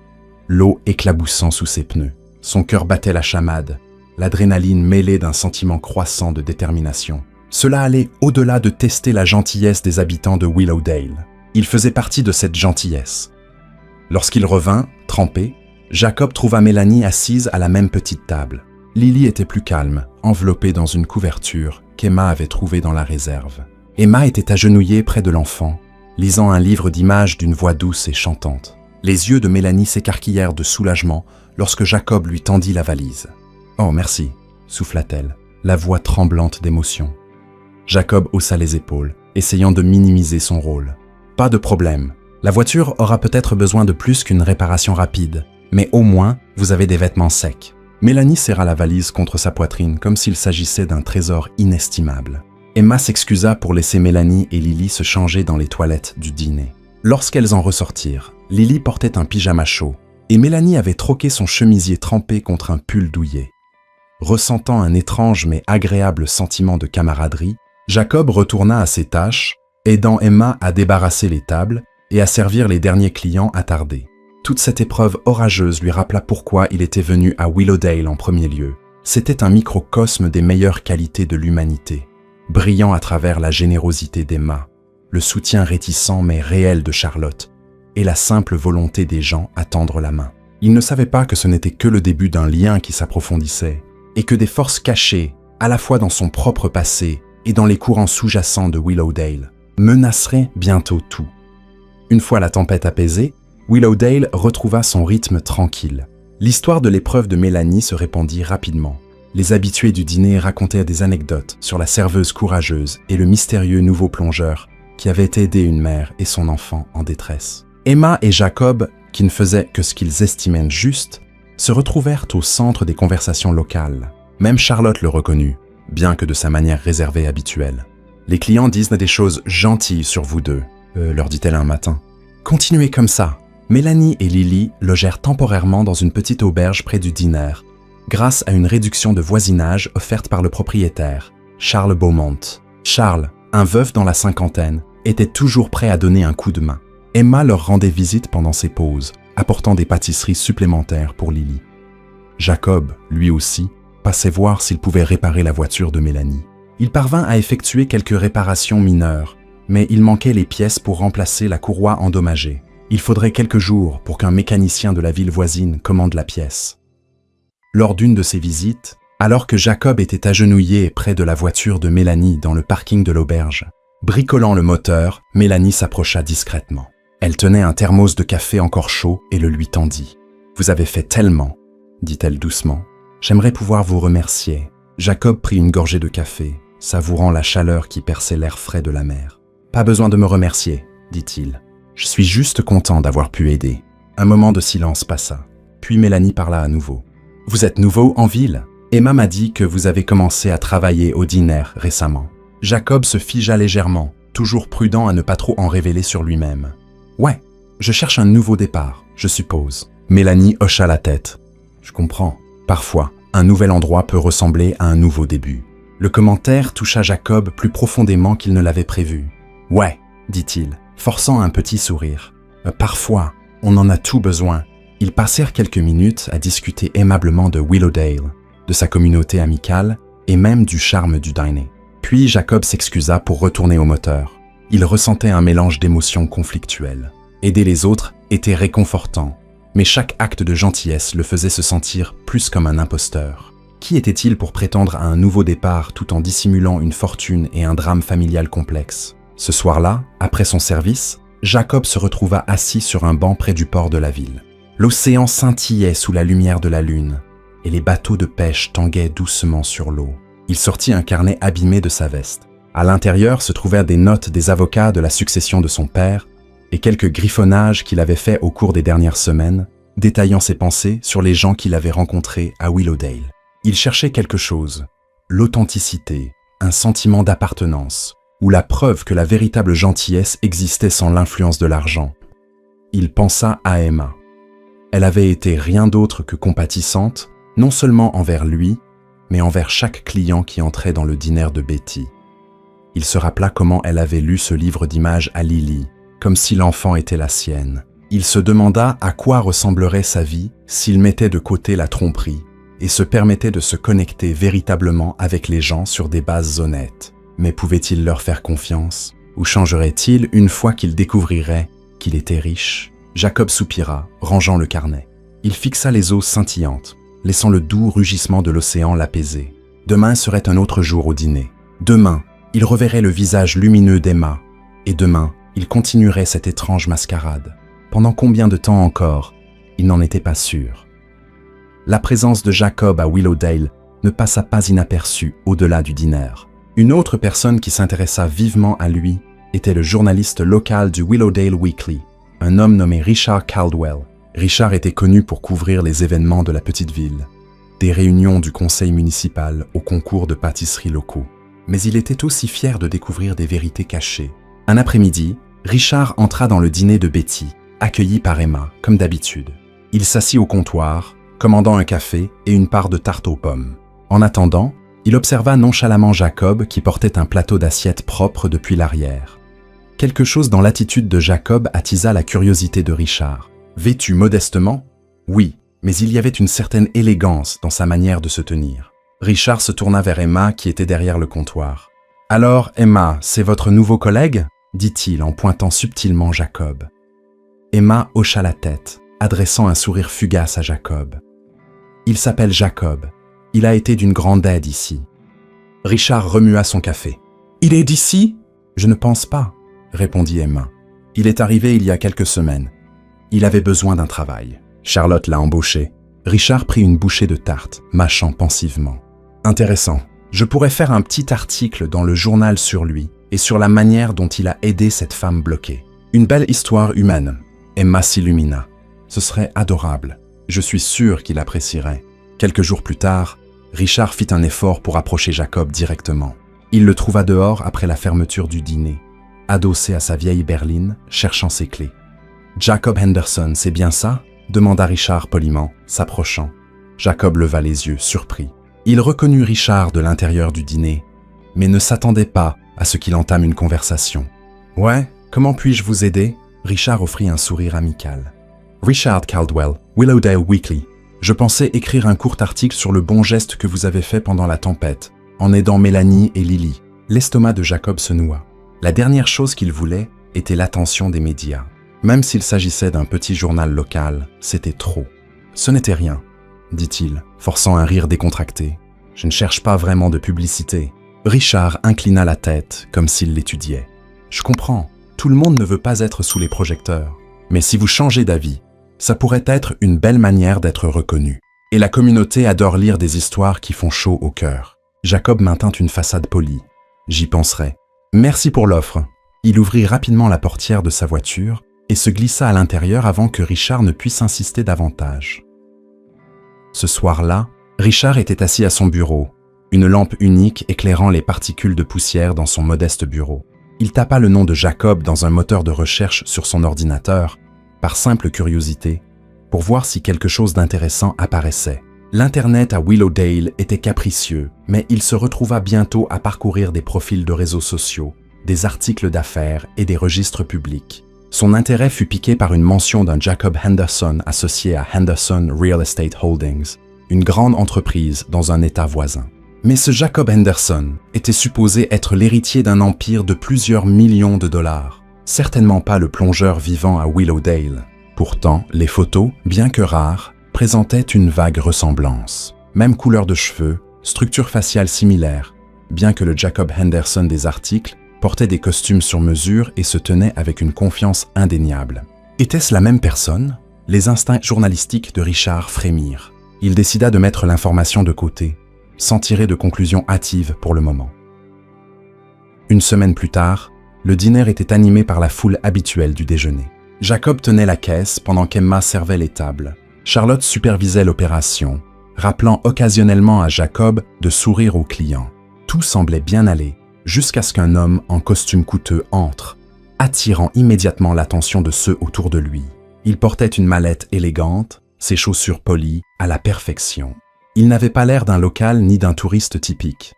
l'eau éclaboussant sous ses pneus. Son cœur battait la chamade, l'adrénaline mêlée d'un sentiment croissant de détermination. Cela allait au-delà de tester la gentillesse des habitants de Willowdale. Il faisait partie de cette gentillesse. Lorsqu'il revint, trempé, Jacob trouva Mélanie assise à la même petite table. Lily était plus calme, enveloppée dans une couverture qu'Emma avait trouvée dans la réserve. Emma était agenouillée près de l'enfant, lisant un livre d'images d'une voix douce et chantante. Les yeux de Mélanie s'écarquillèrent de soulagement lorsque Jacob lui tendit la valise. « Oh, merci », souffla-t-elle, la voix tremblante d'émotion. Jacob haussa les épaules, essayant de minimiser son rôle. « Pas de problème. La voiture aura peut-être besoin de plus qu'une réparation rapide, mais au moins, vous avez des vêtements secs. » Mélanie serra la valise contre sa poitrine comme s'il s'agissait d'un trésor inestimable. Emma s'excusa pour laisser Mélanie et Lily se changer dans les toilettes du dîner. Lorsqu'elles en ressortirent, Lily portait un pyjama chaud et Mélanie avait troqué son chemisier trempé contre un pull douillet. Ressentant un étrange mais agréable sentiment de camaraderie, Jacob retourna à ses tâches, aidant Emma à débarrasser les tables et à servir les derniers clients attardés. Toute cette épreuve orageuse lui rappela pourquoi il était venu à Willowdale en premier lieu. C'était un microcosme des meilleures qualités de l'humanité, brillant à travers la générosité d'Emma, le soutien réticent mais réel de Charlotte, et la simple volonté des gens à tendre la main. Il ne savait pas que ce n'était que le début d'un lien qui s'approfondissait, et que des forces cachées, à la fois dans son propre passé et dans les courants sous-jacents de Willowdale, menaceraient bientôt tout. Une fois la tempête apaisée, Willowdale retrouva son rythme tranquille. L'histoire de l'épreuve de Mélanie se répandit rapidement. Les habitués du dîner racontèrent des anecdotes sur la serveuse courageuse et le mystérieux nouveau plongeur qui avait aidé une mère et son enfant en détresse. Emma et Jacob, qui ne faisaient que ce qu'ils estimaient juste, se retrouvèrent au centre des conversations locales. Même Charlotte le reconnut, bien que de sa manière réservée habituelle. « Les clients disent des choses gentilles sur vous deux », leur dit-elle un matin. « Continuez comme ça ». Mélanie et Lily logèrent temporairement dans une petite auberge près du dîner, grâce à une réduction de voisinage offerte par le propriétaire, Charles Beaumont. Charles, un veuf dans la cinquantaine, était toujours prêt à donner un coup de main. Emma leur rendait visite pendant ses pauses, apportant des pâtisseries supplémentaires pour Lily. Jacob, lui aussi, passait voir s'il pouvait réparer la voiture de Mélanie. Il parvint à effectuer quelques réparations mineures, mais il manquait les pièces pour remplacer la courroie endommagée. Il faudrait quelques jours pour qu'un mécanicien de la ville voisine commande la pièce. Lors d'une de ces visites, alors que Jacob était agenouillé près de la voiture de Mélanie dans le parking de l'auberge, bricolant le moteur, Mélanie s'approcha discrètement. Elle tenait un thermos de café encore chaud et le lui tendit. « Vous avez fait tellement », dit-elle doucement. « J'aimerais pouvoir vous remercier. » Jacob prit une gorgée de café, savourant la chaleur qui perçait l'air frais de la mer. « Pas besoin de me remercier, dit-il. Je suis juste content d'avoir pu aider. » Un moment de silence passa. Puis Mélanie parla à nouveau. « Vous êtes nouveau en ville ? Emma m'a dit que vous avez commencé à travailler au dîner récemment. » Jacob se figea légèrement, toujours prudent à ne pas trop en révéler sur lui-même. « Ouais, je cherche un nouveau départ, je suppose. » Mélanie hocha la tête. « Je comprends. Parfois, un nouvel endroit peut ressembler à un nouveau début. » Le commentaire toucha Jacob plus profondément qu'il ne l'avait prévu. « Ouais, dit-il, forçant un petit sourire. « Parfois, on en a tout besoin. » Ils passèrent quelques minutes à discuter aimablement de Willowdale, de sa communauté amicale et même du charme du dîner. Puis Jacob s'excusa pour retourner au moteur. Il ressentait un mélange d'émotions conflictuelles. Aider les autres était réconfortant, mais chaque acte de gentillesse le faisait se sentir plus comme un imposteur. Qui était-il pour prétendre à un nouveau départ tout en dissimulant une fortune et un drame familial complexe ? Ce soir-là, après son service, Jacob se retrouva assis sur un banc près du port de la ville. L'océan scintillait sous la lumière de la lune, et les bateaux de pêche tanguaient doucement sur l'eau. Il sortit un carnet abîmé de sa veste. À l'intérieur se trouvèrent des notes des avocats de la succession de son père, et quelques griffonnages qu'il avait faits au cours des dernières semaines, détaillant ses pensées sur les gens qu'il avait rencontrés à Willowdale. Il cherchait quelque chose, l'authenticité, un sentiment d'appartenance, ou la preuve que la véritable gentillesse existait sans l'influence de l'argent. Il pensa à Emma. Elle avait été rien d'autre que compatissante, non seulement envers lui, mais envers chaque client qui entrait dans le dîner de Betty. Il se rappela comment elle avait lu ce livre d'images à Lily, comme si l'enfant était la sienne. Il se demanda à quoi ressemblerait sa vie s'il mettait de côté la tromperie et se permettait de se connecter véritablement avec les gens sur des bases honnêtes. Mais pouvait-il leur faire confiance? Ou changerait-il une fois qu'il découvrirait qu'il était riche? Jacob soupira, rangeant le carnet. Il fixa les eaux scintillantes, laissant le doux rugissement de l'océan l'apaiser. Demain serait un autre jour au dîner. Demain, il reverrait le visage lumineux d'Emma. Et demain, il continuerait cette étrange mascarade. Pendant combien de temps encore? Il n'en était pas sûr. La présence de Jacob à Willowdale ne passa pas inaperçue au-delà du dîner. Une autre personne qui s'intéressa vivement à lui était le journaliste local du Willowdale Weekly, un homme nommé Richard Caldwell. Richard était connu pour couvrir les événements de la petite ville, des réunions du conseil municipal aux concours de pâtisseries locaux. Mais il était aussi fier de découvrir des vérités cachées. Un après-midi, Richard entra dans le dîner de Betty, accueilli par Emma, comme d'habitude. Il s'assit au comptoir, commandant un café et une part de tarte aux pommes. En attendant, il observa nonchalamment Jacob qui portait un plateau d'assiettes propres depuis l'arrière. Quelque chose dans l'attitude de Jacob attisa la curiosité de Richard. Vêtu modestement? Oui, mais il y avait une certaine élégance dans sa manière de se tenir. Richard se tourna vers Emma qui était derrière le comptoir. « Alors, Emma, c'est votre nouveau collègue ?» dit-il en pointant subtilement Jacob. Emma hocha la tête, adressant un sourire fugace à Jacob. « Il s'appelle Jacob. Il a été d'une grande aide ici. » Richard remua son café. « Il est d'ici ?»« Je ne pense pas, » répondit Emma. « Il est arrivé il y a quelques semaines. Il avait besoin d'un travail. Charlotte l'a embauché. » Richard prit une bouchée de tarte, mâchant pensivement. « Intéressant. Je pourrais faire un petit article dans le journal sur lui et sur la manière dont il a aidé cette femme bloquée. Une belle histoire humaine. » Emma s'illumina. « Ce serait adorable. Je suis sûr qu'il apprécierait. » Quelques jours plus tard, Richard fit un effort pour approcher Jacob directement. Il le trouva dehors après la fermeture du dîner, adossé à sa vieille berline, cherchant ses clés. « Jacob Henderson, c'est bien ça ?» demanda Richard poliment, s'approchant. Jacob leva les yeux, surpris. Il reconnut Richard de l'intérieur du dîner, mais ne s'attendait pas à ce qu'il entame une conversation. « Ouais, comment puis-je vous aider ?» Richard offrit un sourire amical. « Richard Caldwell, Willowdale Weekly. Je pensais écrire un court article sur le bon geste que vous avez fait pendant la tempête, en aidant Mélanie et Lily. » L'estomac de Jacob se noua. La dernière chose qu'il voulait était l'attention des médias. Même s'il s'agissait d'un petit journal local, c'était trop. « Ce n'était rien, » dit-il, forçant un rire décontracté. « Je ne cherche pas vraiment de publicité. » Richard inclina la tête comme s'il l'étudiait. « Je comprends, tout le monde ne veut pas être sous les projecteurs. Mais si vous changez d'avis, ça pourrait être une belle manière d'être reconnu. Et la communauté adore lire des histoires qui font chaud au cœur. » Jacob maintint une façade polie. « J'y penserai. Merci pour l'offre. » Il ouvrit rapidement la portière de sa voiture et se glissa à l'intérieur avant que Richard ne puisse insister davantage. Ce soir-là, Richard était assis à son bureau, une lampe unique éclairant les particules de poussière dans son modeste bureau. Il tapa le nom de Jacob dans un moteur de recherche sur son ordinateur, par simple curiosité, pour voir si quelque chose d'intéressant apparaissait. L'Internet à Willowdale était capricieux, mais il se retrouva bientôt à parcourir des profils de réseaux sociaux, des articles d'affaires et des registres publics. Son intérêt fut piqué par une mention d'un Jacob Henderson associé à Henderson Real Estate Holdings, une grande entreprise dans un État voisin. Mais ce Jacob Henderson était supposé être l'héritier d'un empire de plusieurs millions de dollars, certainement pas le plongeur vivant à Willowdale. Pourtant, les photos, bien que rares, présentaient une vague ressemblance. Même couleur de cheveux, structure faciale similaire, bien que le Jacob Henderson des articles portait des costumes sur mesure et se tenait avec une confiance indéniable. Était-ce la même personne? Les instincts journalistiques de Richard frémirent. Il décida de mettre l'information de côté, sans tirer de conclusions hâtives pour le moment. Une semaine plus tard, Le dîner était animé par la foule habituelle du déjeuner. Jacob tenait la caisse pendant qu'Emma servait les tables. Charlotte supervisait l'opération, rappelant occasionnellement à Jacob de sourire aux clients. Tout semblait bien aller, jusqu'à ce qu'un homme en costume coûteux entre, attirant immédiatement l'attention de ceux autour de lui. Il portait une mallette élégante, ses chaussures polies à la perfection. Il n'avait pas l'air d'un local ni d'un touriste typique.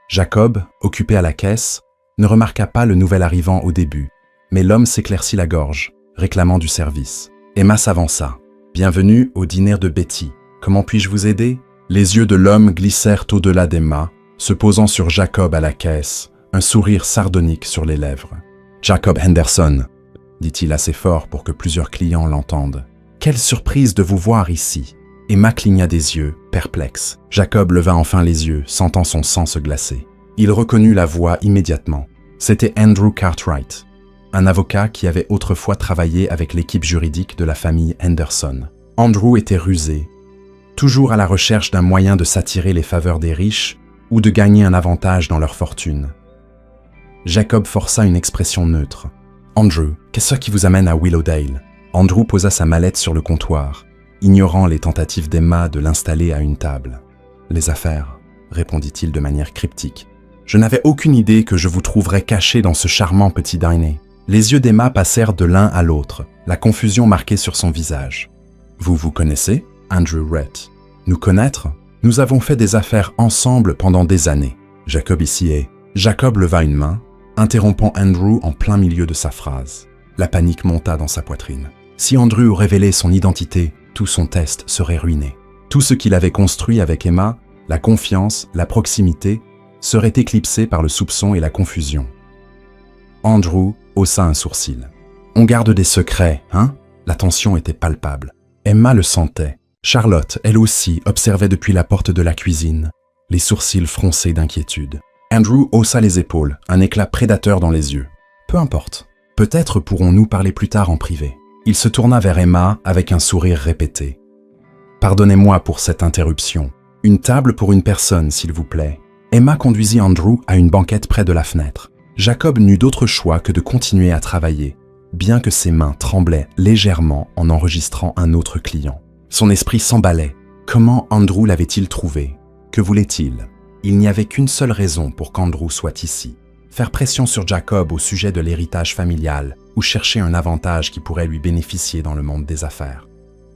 Jacob, occupé à la caisse, ne remarqua pas le nouvel arrivant au début, mais l'homme s'éclaircit la gorge, réclamant du service. Emma s'avança. « Bienvenue au dîner de Betty. Comment puis-je vous aider ?» Les yeux de l'homme glissèrent au-delà d'Emma, se posant sur Jacob à la caisse, un sourire sardonique sur les lèvres. « Jacob Henderson, » dit-il assez fort pour que plusieurs clients l'entendent. « Quelle surprise de vous voir ici !» Emma cligna des yeux, perplexe. Jacob leva enfin les yeux, sentant son sang se glacer. Il reconnut la voix immédiatement. C'était Andrew Cartwright, un avocat qui avait autrefois travaillé avec l'équipe juridique de la famille Henderson. Andrew était rusé, toujours à la recherche d'un moyen de s'attirer les faveurs des riches ou de gagner un avantage dans leur fortune. Jacob força une expression neutre. « Andrew, qu'est-ce qui vous amène à Willowdale ?» Andrew posa sa mallette sur le comptoir, ignorant les tentatives d'Emma de l'installer à une table. « Les affaires », répondit-il de manière cryptique. « Je n'avais aucune idée que je vous trouverais caché dans ce charmant petit dîner. » Les yeux d'Emma passèrent de l'un à l'autre, la confusion marquée sur son visage. « Vous vous connaissez ?» Andrew Rhett. « Nous connaître ? Nous avons fait des affaires ensemble pendant des années. Jacob ici est... » Jacob leva une main, interrompant Andrew en plein milieu de sa phrase. La panique monta dans sa poitrine. Si Andrew révélait son identité, tout son test serait ruiné. Tout ce qu'il avait construit avec Emma, la confiance, la proximité, serait éclipsé par le soupçon et la confusion. Andrew haussa un sourcil. « On garde des secrets, hein ?» La tension était palpable. Emma le sentait. Charlotte, elle aussi, observait depuis la porte de la cuisine, les sourcils froncés d'inquiétude. Andrew haussa les épaules, un éclat prédateur dans les yeux. « Peu importe. Peut-être pourrons-nous parler plus tard en privé. » Il se tourna vers Emma avec un sourire répété. « Pardonnez-moi pour cette interruption. Une table pour une personne, s'il vous plaît. » Emma conduisit Andrew à une banquette près de la fenêtre. Jacob n'eut d'autre choix que de continuer à travailler, bien que ses mains tremblaient légèrement en enregistrant un autre client. Son esprit s'emballait. Comment Andrew l'avait-il trouvé? Que voulait-il? Il n'y avait qu'une seule raison pour qu'Andrew soit ici. Faire pression sur Jacob au sujet de l'héritage familial ou chercher un avantage qui pourrait lui bénéficier dans le monde des affaires.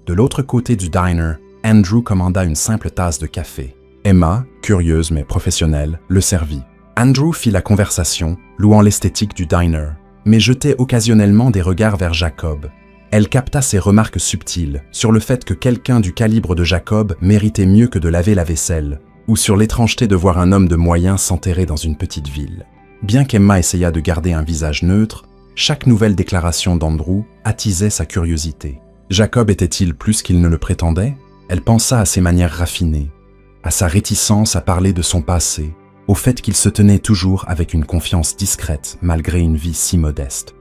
De l'autre côté du diner, Andrew commanda une simple tasse de café. Emma, curieuse mais professionnelle, le servit. Andrew fit la conversation, louant l'esthétique du diner, mais jetait occasionnellement des regards vers Jacob. Elle capta ses remarques subtiles sur le fait que quelqu'un du calibre de Jacob méritait mieux que de laver la vaisselle, ou sur l'étrangeté de voir un homme de moyens s'enterrer dans une petite ville. Bien qu'Emma essayât de garder un visage neutre, chaque nouvelle déclaration d'Andrew attisait sa curiosité. Jacob était-il plus qu'il ne le prétendait? Elle pensa à ses manières raffinées, à sa réticence à parler de son passé, au fait qu'il se tenait toujours avec une confiance discrète malgré une vie si modeste.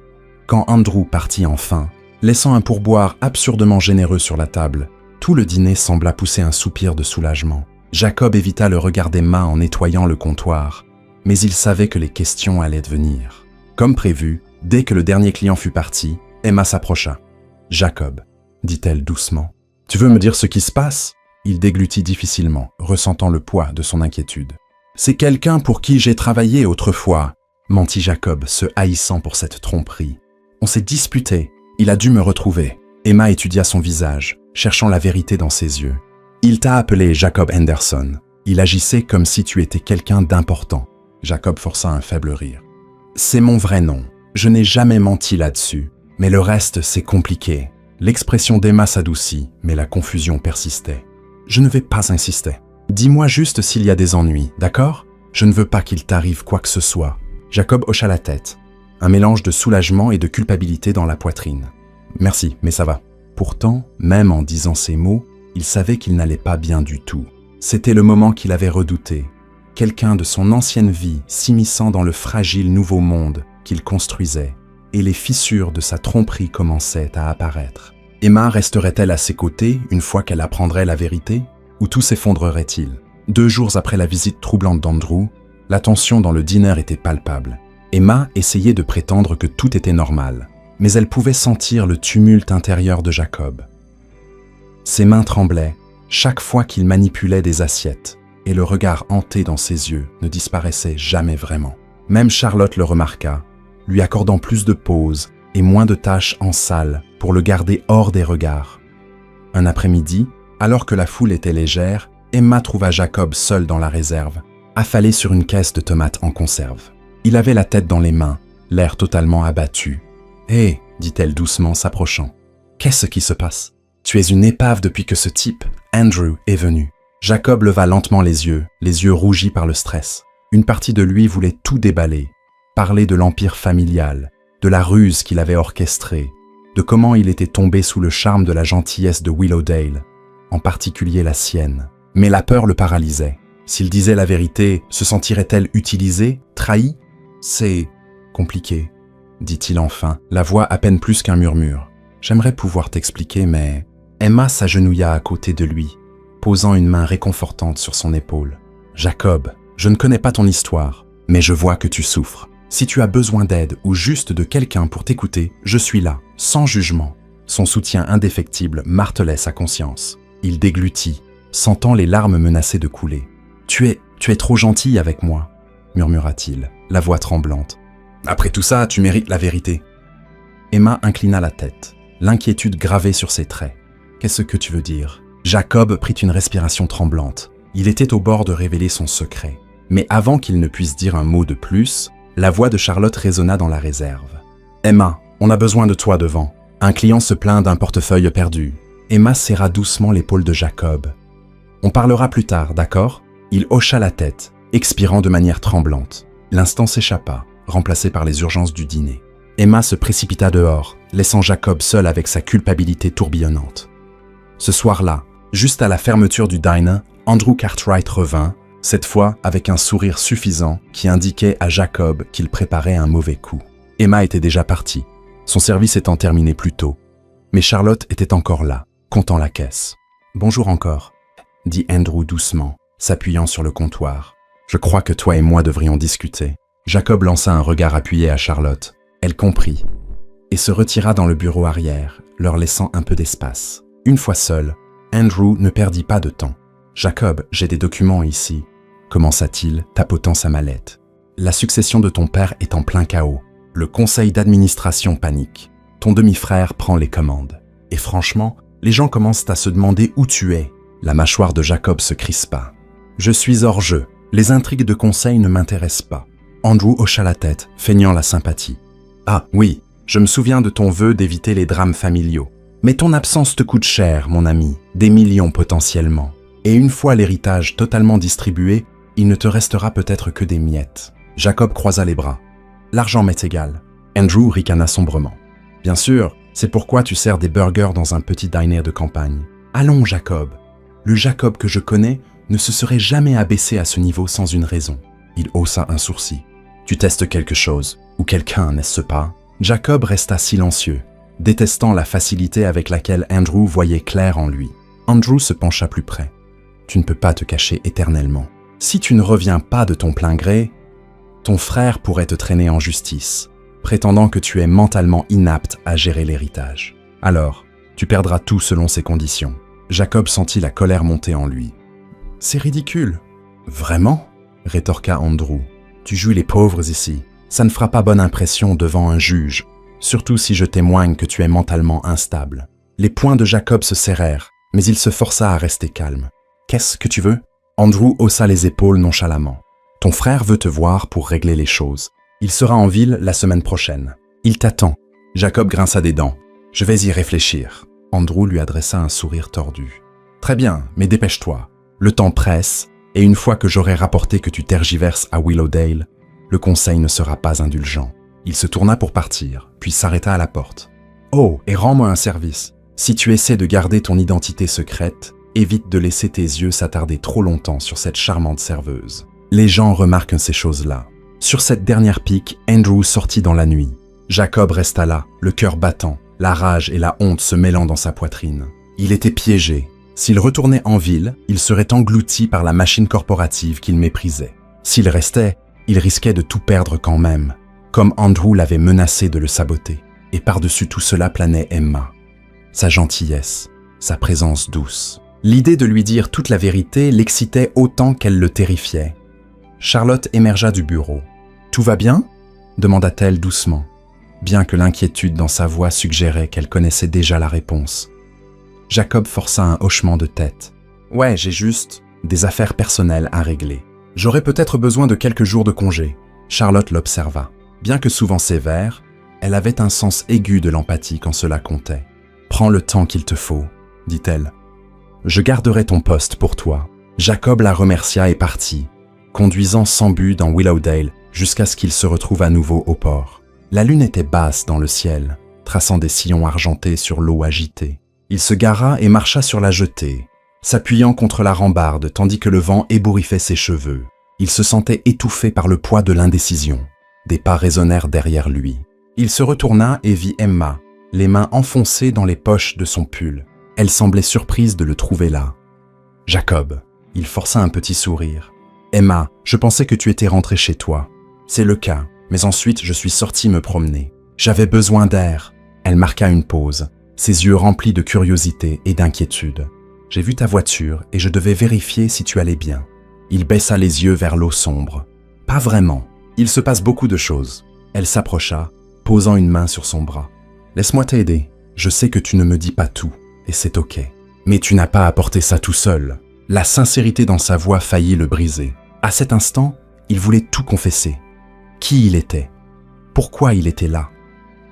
Quand Andrew partit enfin, laissant un pourboire absurdement généreux sur la table, tout le dîner sembla pousser un soupir de soulagement. Jacob évita le regard d'Emma en nettoyant le comptoir, mais il savait que les questions allaient venir. Comme prévu, dès que le dernier client fut parti, Emma s'approcha. « Jacob, » dit-elle doucement, « tu veux me dire ce qui se passe ?» Il déglutit difficilement, ressentant le poids de son inquiétude. « C'est quelqu'un pour qui j'ai travaillé autrefois, » mentit Jacob, se haïssant pour cette tromperie. « On s'est disputé. Il a dû me retrouver. » Emma étudia son visage, cherchant la vérité dans ses yeux. « Il t'a appelé Jacob Henderson. Il agissait comme si tu étais quelqu'un d'important. » Jacob força un faible rire. « C'est mon vrai nom. Je n'ai jamais menti là-dessus. Mais le reste, c'est compliqué. » L'expression d'Emma s'adoucit, mais la confusion persistait. « Je ne vais pas insister. Dis-moi juste s'il y a des ennuis, d'accord? Je ne veux pas qu'il t'arrive quoi que ce soit. » Jacob hocha la tête, un mélange de soulagement et de culpabilité dans la poitrine. « Merci, mais ça va. » Pourtant, même en disant ces mots, il savait qu'il n'allait pas bien du tout. C'était le moment qu'il avait redouté. Quelqu'un de son ancienne vie s'immisçant dans le fragile nouveau monde qu'il construisait, et les fissures de sa tromperie commençaient à apparaître. Emma resterait-elle à ses côtés une fois qu'elle apprendrait la vérité, ou tout s'effondrerait-il? 2 jours après la visite troublante d'Andrew, la tension dans le dîner était palpable. Emma essayait de prétendre que tout était normal, mais elle pouvait sentir le tumulte intérieur de Jacob. Ses mains tremblaient chaque fois qu'il manipulait des assiettes, et le regard hanté dans ses yeux ne disparaissait jamais vraiment. Même Charlotte le remarqua, lui accordant plus de pauses et moins de tâches en salle pour le garder hors des regards. Un après-midi, alors que la foule était légère, Emma trouva Jacob seul dans la réserve, affalé sur une caisse de tomates en conserve. Il avait la tête dans les mains, l'air totalement abattu. « Hé !» dit-elle doucement, s'approchant. « Qu'est-ce qui se passe ? Tu es une épave depuis que ce type, Andrew, est venu. » Jacob leva lentement les yeux rougis par le stress. Une partie de lui voulait tout déballer, parler de l'empire familial, de la ruse qu'il avait orchestrée, de comment il était tombé sous le charme de la gentillesse de Willowdale, en particulier la sienne. Mais la peur le paralysait. S'il disait la vérité, se sentirait-elle utilisée, trahie ? C'est compliqué, dit-il enfin, la voix à peine plus qu'un murmure. J'aimerais pouvoir t'expliquer, mais... Emma s'agenouilla à côté de lui, posant une main réconfortante sur son épaule. Jacob, je ne connais pas ton histoire, mais je vois que tu souffres. Si tu as besoin d'aide ou juste de quelqu'un pour t'écouter, je suis là, sans jugement. Son soutien indéfectible martelait sa conscience. Il déglutit, sentant les larmes menacer de couler. Tu es trop gentille avec moi, murmura-t-il, la voix tremblante. Après tout ça, tu mérites la vérité. Emma inclina la tête, l'inquiétude gravée sur ses traits. Qu'est-ce que tu veux dire ? Jacob prit une respiration tremblante. Il était au bord de révéler son secret. Mais avant qu'il ne puisse dire un mot de plus, la voix de Charlotte résonna dans la réserve. « Emma, on a besoin de toi devant. Un client se plaint d'un portefeuille perdu. » Emma serra doucement l'épaule de Jacob. « On parlera plus tard, d'accord ?» Il hocha la tête, expirant de manière tremblante. L'instant s'échappa, remplacé par les urgences du dîner. Emma se précipita dehors, laissant Jacob seul avec sa culpabilité tourbillonnante. Ce soir-là, juste à la fermeture du diner, Andrew Cartwright revint, cette fois avec un sourire suffisant qui indiquait à Jacob qu'il préparait un mauvais coup. Emma était déjà partie, son service étant terminé plus tôt. Mais Charlotte était encore là, comptant la caisse. « Bonjour encore », dit Andrew doucement, s'appuyant sur le comptoir. « Je crois que toi et moi devrions discuter. » Jacob lança un regard appuyé à Charlotte. Elle comprit et se retira dans le bureau arrière, leur laissant un peu d'espace. Une fois seul, Andrew ne perdit pas de temps. « Jacob, j'ai des documents ici, » commença-t-il, tapotant sa mallette. « La succession de ton père est en plein chaos. Le conseil d'administration panique. Ton demi-frère prend les commandes. Et franchement, les gens commencent à se demander où tu es. » La mâchoire de Jacob se crispa. « Je suis hors jeu. Les intrigues de conseil ne m'intéressent pas. » Andrew hocha la tête, feignant la sympathie. « Ah, oui, je me souviens de ton vœu d'éviter les drames familiaux. Mais ton absence te coûte cher, mon ami, des millions potentiellement. Et une fois l'héritage totalement distribué, il ne te restera peut-être que des miettes. » Jacob croisa les bras. « L'argent m'est égal. » Andrew ricana sombrement. « Bien sûr, c'est pourquoi tu sers des burgers dans un petit diner de campagne. Allons, Jacob. Le Jacob que je connais ne se serait jamais abaissé à ce niveau sans une raison. » Il haussa un sourcil. « Tu testes quelque chose, ou quelqu'un, n'est-ce pas ?» Jacob resta silencieux, détestant la facilité avec laquelle Andrew voyait clair en lui. Andrew se pencha plus près. « Tu ne peux pas te cacher éternellement. Si tu ne reviens pas de ton plein gré, ton frère pourrait te traîner en justice, prétendant que tu es mentalement inapte à gérer l'héritage. Alors, tu perdras tout selon ses conditions. » Jacob sentit la colère monter en lui. « C'est ridicule. »« Vraiment ?» rétorqua Andrew. « Tu joues les pauvres ici. Ça ne fera pas bonne impression devant un juge, surtout si je témoigne que tu es mentalement instable. » Les poings de Jacob se serrèrent, mais il se força à rester calme. « Qu'est-ce que tu veux ?» Andrew haussa les épaules nonchalamment. « Ton frère veut te voir pour régler les choses. Il sera en ville la semaine prochaine. Il t'attend. » Jacob grinça des dents. « Je vais y réfléchir. » Andrew lui adressa un sourire tordu. « Très bien, mais dépêche-toi. Le temps presse, et une fois que j'aurai rapporté que tu tergiverses à Willowdale, le conseil ne sera pas indulgent. » Il se tourna pour partir, puis s'arrêta à la porte. « Oh, et rends-moi un service. Si tu essaies de garder ton identité secrète, évite de laisser tes yeux s'attarder trop longtemps sur cette charmante serveuse. Les gens remarquent ces choses-là. » Sur cette dernière pique, Andrew sortit dans la nuit. Jacob resta là, le cœur battant, la rage et la honte se mêlant dans sa poitrine. Il était piégé. S'il retournait en ville, il serait englouti par la machine corporative qu'il méprisait. S'il restait, il risquait de tout perdre quand même. comme Andrew l'avait menacé de le saboter. Et par-dessus tout cela planait Emma. Sa gentillesse, sa présence douce. L'idée de lui dire toute la vérité l'excitait autant qu'elle le terrifiait. Charlotte émergea du bureau. « Tout va bien ?» demanda-t-elle doucement, bien que l'inquiétude dans sa voix suggérait qu'elle connaissait déjà la réponse. Jacob força un hochement de tête. « Ouais, j'ai juste des affaires personnelles à régler. J'aurais peut-être besoin de quelques jours de congé. » Charlotte l'observa. Bien que souvent sévère, elle avait un sens aigu de l'empathie quand cela comptait. « Prends le temps qu'il te faut, » dit-elle. « Je garderai ton poste pour toi. » Jacob la remercia et partit, conduisant sans but dans Willowdale jusqu'à ce qu'il se retrouve à nouveau au port. La lune était basse dans le ciel, traçant des sillons argentés sur l'eau agitée. Il se gara et marcha sur la jetée, s'appuyant contre la rambarde tandis que le vent ébouriffait ses cheveux. Il se sentait étouffé par le poids de l'indécision. Des pas résonnèrent derrière lui. Il se retourna et vit Emma, les mains enfoncées dans les poches de son pull. Elle semblait surprise de le trouver là. « Jacob !» Il força un petit sourire. « Emma, je pensais que tu étais rentrée chez toi. » « C'est le cas, mais ensuite je suis sortie me promener. J'avais besoin d'air. » Elle marqua une pause, ses yeux remplis de curiosité et d'inquiétude. « J'ai vu ta voiture et je devais vérifier si tu allais bien. » Il baissa les yeux vers l'eau sombre. « Pas vraiment. Il se passe beaucoup de choses. » Elle s'approcha, posant une main sur son bras. « Laisse-moi t'aider. Je sais que tu ne me dis pas tout, et c'est ok. Mais tu n'as pas apporté ça tout seul. » La sincérité dans sa voix faillit le briser. À cet instant, il voulait tout confesser. Qui il était? Pourquoi il était là?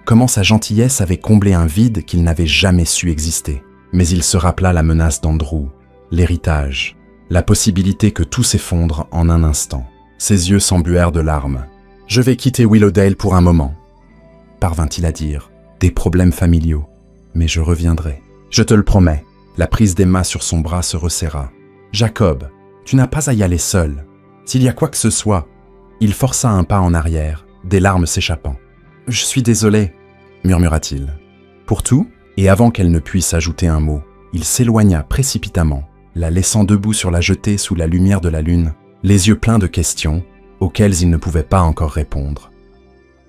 Comment sa gentillesse avait comblé un vide qu'il n'avait jamais su exister? Mais il se rappela la menace d'Andrew, l'héritage, la possibilité que tout s'effondre en un instant. Ses yeux s'embuèrent de larmes. « Je vais quitter Willowdale pour un moment. » parvint-il à dire. « Des problèmes familiaux. Mais je reviendrai. Je te le promets. » La prise d'Emma sur son bras se resserra. « Jacob, tu n'as pas à y aller seul. S'il y a quoi que ce soit... » Il força un pas en arrière, des larmes s'échappant. « Je suis désolé, » murmura-t-il. Pour tout, et avant qu'elle ne puisse ajouter un mot, il s'éloigna précipitamment, la laissant debout sur la jetée sous la lumière de la lune, les yeux pleins de questions auxquelles il ne pouvait pas encore répondre.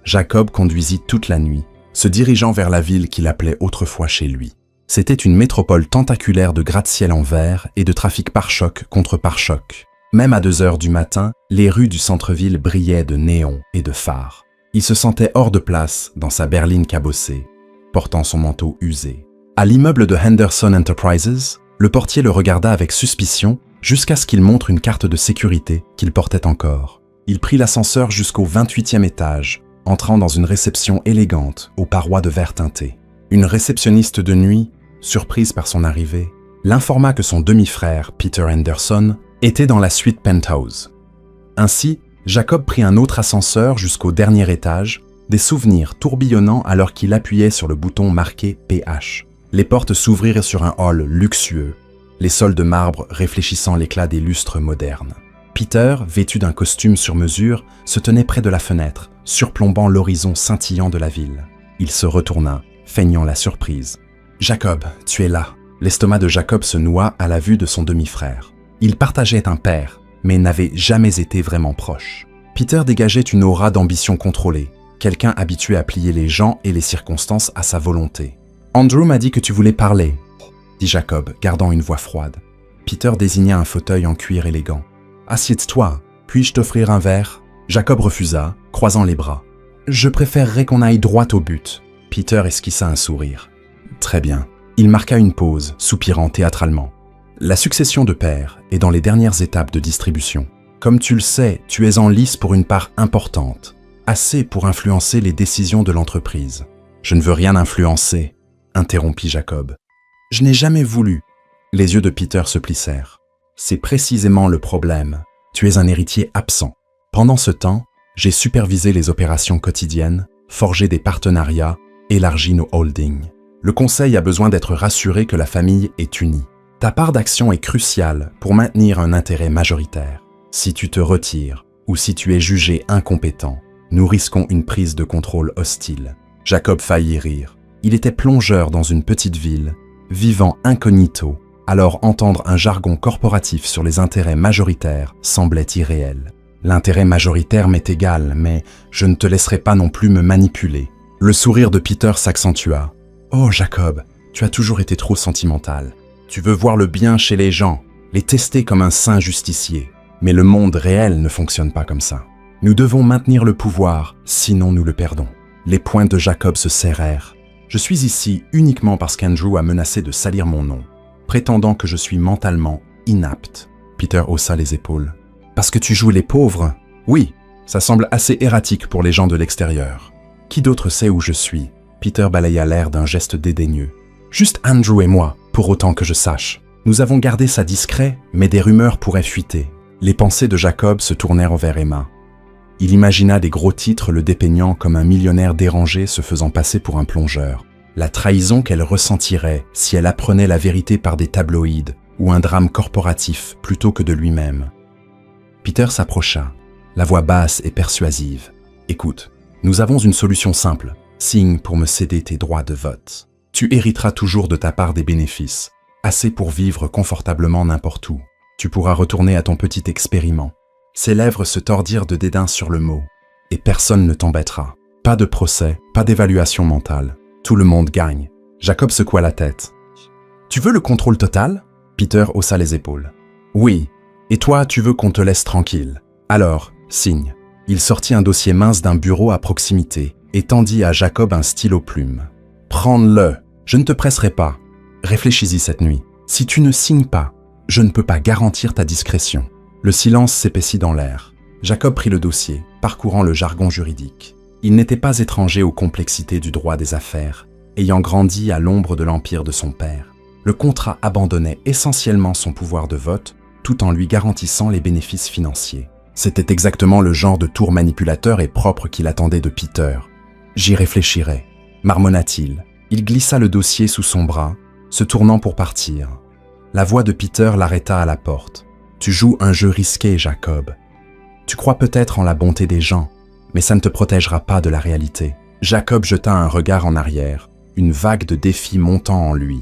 Jacob conduisit toute la nuit, se dirigeant vers la ville qu'il appelait autrefois chez lui. C'était une métropole tentaculaire de gratte-ciel en verre et de trafic pare-choc contre pare-choc. Même à 2 heures du matin, les rues du centre-ville brillaient de néons et de phares. Il se sentait hors de place dans sa berline cabossée, portant son manteau usé. À l'immeuble de Henderson Enterprises, le portier le regarda avec suspicion jusqu'à ce qu'il montre une carte de sécurité qu'il portait encore. Il prit l'ascenseur jusqu'au 28e étage, entrant dans une réception élégante aux parois de verre teinté. Une réceptionniste de nuit, surprise par son arrivée, l'informa que son demi-frère, Peter Henderson, était dans la suite penthouse. Ainsi, Jacob prit un autre ascenseur jusqu'au dernier étage, des souvenirs tourbillonnant alors qu'il appuyait sur le bouton marqué PH. Les portes s'ouvrirent sur un hall luxueux, les sols de marbre réfléchissant l'éclat des lustres modernes. Peter, vêtu d'un costume sur mesure, se tenait près de la fenêtre, surplombant l'horizon scintillant de la ville. Il se retourna, feignant la surprise. « Jacob, tu es là !» L'estomac de Jacob se noua à la vue de son demi-frère. Ils partageaient un père, mais n'avaient jamais été vraiment proches. Peter dégageait une aura d'ambition contrôlée, quelqu'un habitué à plier les gens et les circonstances à sa volonté. « Andrew m'a dit que tu voulais parler, » dit Jacob, gardant une voix froide. Peter désigna un fauteuil en cuir élégant. « Assieds-toi, puis-je t'offrir un verre ?» Jacob refusa, croisant les bras. « Je préférerais qu'on aille droit au but. » Peter esquissa un sourire. « Très bien. » Il marqua une pause, soupirant théâtralement. La succession de pairs est dans les dernières étapes de distribution. Comme tu le sais, tu es en lice pour une part importante, assez pour influencer les décisions de l'entreprise. Je ne veux rien influencer, interrompit Jacob. Je n'ai jamais voulu. Les yeux de Peter se plissèrent. C'est précisément le problème. Tu es un héritier absent. Pendant ce temps, j'ai supervisé les opérations quotidiennes, forgé des partenariats, élargi nos holdings. Le conseil a besoin d'être rassuré que la famille est unie. Ta part d'action est cruciale pour maintenir un intérêt majoritaire. Si tu te retires ou si tu es jugé incompétent, nous risquons une prise de contrôle hostile. Jacob faillit rire. Il était plongeur dans une petite ville, vivant incognito, alors entendre un jargon corporatif sur les intérêts majoritaires semblait irréel. L'intérêt majoritaire m'est égal, mais je ne te laisserai pas non plus me manipuler. Le sourire de Peter s'accentua. « Oh Jacob, tu as toujours été trop sentimental. Tu veux voir le bien chez les gens, les tester comme un saint justicier. Mais le monde réel ne fonctionne pas comme ça. Nous devons maintenir le pouvoir, sinon nous le perdons. » Les poings de Jacob se serrèrent. « Je suis ici uniquement parce qu'Andrew a menacé de salir mon nom, prétendant que je suis mentalement inapte. » Peter haussa les épaules. « Parce que tu joues les pauvres ? Oui, ça semble assez erratique pour les gens de l'extérieur. Qui d'autre sait où je suis ?» Peter balaya l'air d'un geste dédaigneux. « Juste Andrew et moi, pour autant que je sache. Nous avons gardé ça discret, mais des rumeurs pourraient fuiter. » Les pensées de Jacob se tournèrent vers Emma. Il imagina des gros titres le dépeignant comme un millionnaire dérangé se faisant passer pour un plongeur. La trahison qu'elle ressentirait si elle apprenait la vérité par des tabloïds ou un drame corporatif plutôt que de lui-même. Peter s'approcha, la voix basse et persuasive. « Écoute, nous avons une solution simple. Signe pour me céder tes droits de vote. Tu hériteras toujours de ta part des bénéfices, assez pour vivre confortablement n'importe où. Tu pourras retourner à ton petit expériment. » Ses lèvres se tordirent de dédain sur le mot. « Et personne ne t'embêtera. Pas de procès, pas d'évaluation mentale. Tout le monde gagne. » Jacob secoua la tête. « Tu veux le contrôle total ?» Peter haussa les épaules. « Oui. Et toi, tu veux qu'on te laisse tranquille. Alors, signe. » Il sortit un dossier mince d'un bureau à proximité et tendit à Jacob un stylo plume. « Prends-le. Je ne te presserai pas. Réfléchis-y cette nuit. Si tu ne signes pas, je ne peux pas garantir ta discrétion. » Le silence s'épaissit dans l'air. Jacob prit le dossier, parcourant le jargon juridique. Il n'était pas étranger aux complexités du droit des affaires, ayant grandi à l'ombre de l'empire de son père. Le contrat abandonnait essentiellement son pouvoir de vote, tout en lui garantissant les bénéfices financiers. C'était exactement le genre de tour manipulateur et propre qu'il attendait de Peter. « J'y réfléchirai », marmonna-t-il. Il glissa le dossier sous son bras, se tournant pour partir. La voix de Peter l'arrêta à la porte. « Tu joues un jeu risqué, Jacob. Tu crois peut-être en la bonté des gens, mais ça ne te protégera pas de la réalité. » Jacob jeta un regard en arrière, une vague de défi montant en lui.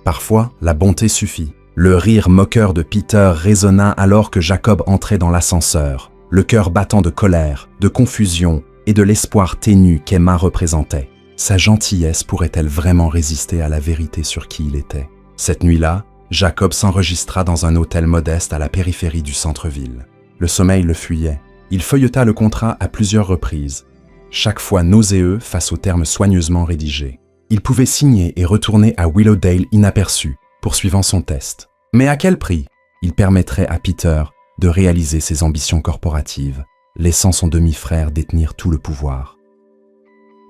Parfois, la bonté suffit. Le rire moqueur de Peter résonna alors que Jacob entrait dans l'ascenseur, le cœur battant de colère, de confusion et de l'espoir ténu qu'Emma représentait. Sa gentillesse pourrait-elle vraiment résister à la vérité sur qui il était? Cette nuit-là, Jacob s'enregistra dans un hôtel modeste à la périphérie du centre-ville. Le sommeil le fuyait. Il feuilleta le contrat à plusieurs reprises, chaque fois nauséeux face aux termes soigneusement rédigés. Il pouvait signer et retourner à Willowdale inaperçu, poursuivant son test. Mais à quel prix? Il permettrait à Peter de réaliser ses ambitions corporatives, laissant son demi-frère détenir tout le pouvoir.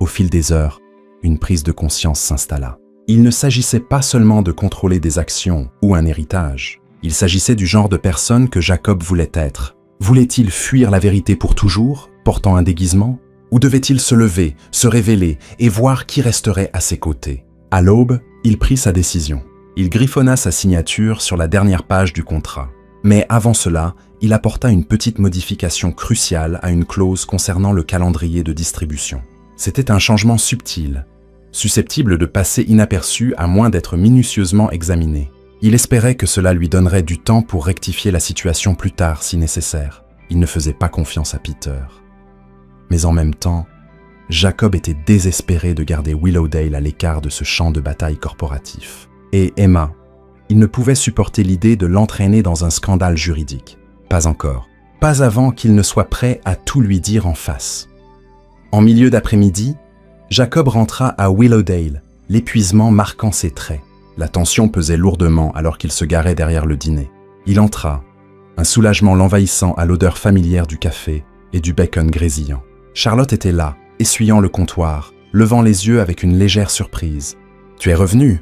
Au fil des heures, une prise de conscience s'installa. Il ne s'agissait pas seulement de contrôler des actions ou un héritage. Il s'agissait du genre de personne que Jacob voulait être. Voulait-il fuir la vérité pour toujours, portant un déguisement? Ou devait-il se lever, se révéler et voir qui resterait à ses côtés? À l'aube, il prit sa décision. Il griffonna sa signature sur la dernière page du contrat. Mais avant cela, il apporta une petite modification cruciale à une clause concernant le calendrier de distribution. C'était un changement subtil, susceptible de passer inaperçu à moins d'être minutieusement examiné. Il espérait que cela lui donnerait du temps pour rectifier la situation plus tard si nécessaire. Il ne faisait pas confiance à Peter. Mais en même temps, Jacob était désespéré de garder Willowdale à l'écart de ce champ de bataille corporatif. Et Emma, il ne pouvait supporter l'idée de l'entraîner dans un scandale juridique. Pas encore. Pas avant qu'il ne soit prêt à tout lui dire en face. En milieu d'après-midi, Jacob rentra à Willowdale, l'épuisement marquant ses traits. La tension pesait lourdement alors qu'il se garait derrière le dîner. Il entra, un soulagement l'envahissant à l'odeur familière du café et du bacon grésillant. Charlotte était là, essuyant le comptoir, levant les yeux avec une légère surprise. « Tu es revenu ?»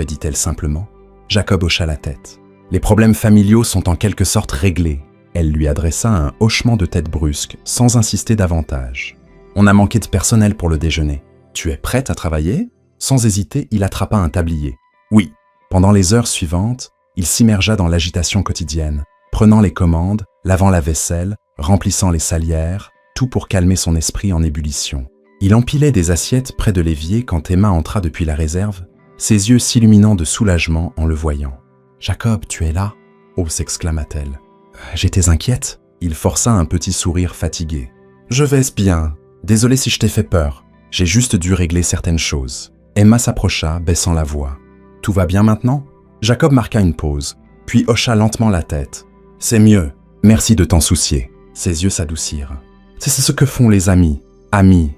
dit-elle simplement. Jacob hocha la tête. « Les problèmes familiaux sont en quelque sorte réglés. » Elle lui adressa un hochement de tête brusque, sans insister davantage. « On a manqué de personnel pour le déjeuner. Tu es prête à travailler ?» Sans hésiter, il attrapa un tablier. Oui. Pendant les heures suivantes, il s'immergea dans l'agitation quotidienne, prenant les commandes, lavant la vaisselle, remplissant les salières, tout pour calmer son esprit en ébullition. Il empilait des assiettes près de l'évier quand Emma entra depuis la réserve, ses yeux s'illuminant de soulagement en le voyant. « Jacob, tu es là ?» « Oh » s'exclama-t-elle. « J'étais inquiète. Il força un petit sourire fatigué. « Je vais bien. Désolé si je t'ai fait peur. J'ai juste dû régler certaines choses. » Emma s'approcha, baissant la voix. « Tout va bien maintenant ?» Jacob marqua une pause, puis hocha lentement la tête. « C'est mieux. Merci de t'en soucier. » Ses yeux s'adoucirent. « C'est ce que font les amis. Amis,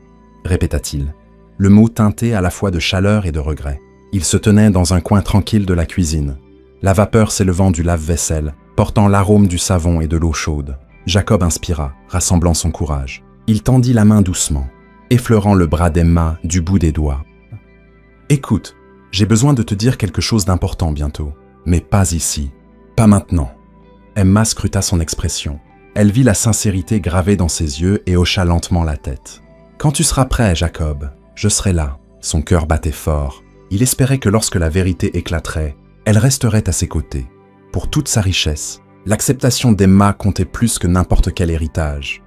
répéta-t-il. Le mot teinté à la fois de chaleur et de regret. Il se tenait dans un coin tranquille de la cuisine. La vapeur s'élevant du lave-vaisselle, portant l'arôme du savon et de l'eau chaude. Jacob inspira, rassemblant son courage. Il tendit la main doucement, effleurant le bras d'Emma du bout des doigts. « Écoute, j'ai besoin de te dire quelque chose d'important bientôt, mais pas ici, pas maintenant. » Emma scruta son expression. Elle vit la sincérité gravée dans ses yeux et hocha lentement la tête. « Quand tu seras prêt, Jacob, je serai là. » Son cœur battait fort. Il espérait que lorsque la vérité éclaterait, elle resterait à ses côtés. Pour toute sa richesse, l'acceptation d'Emma comptait plus que n'importe quel héritage.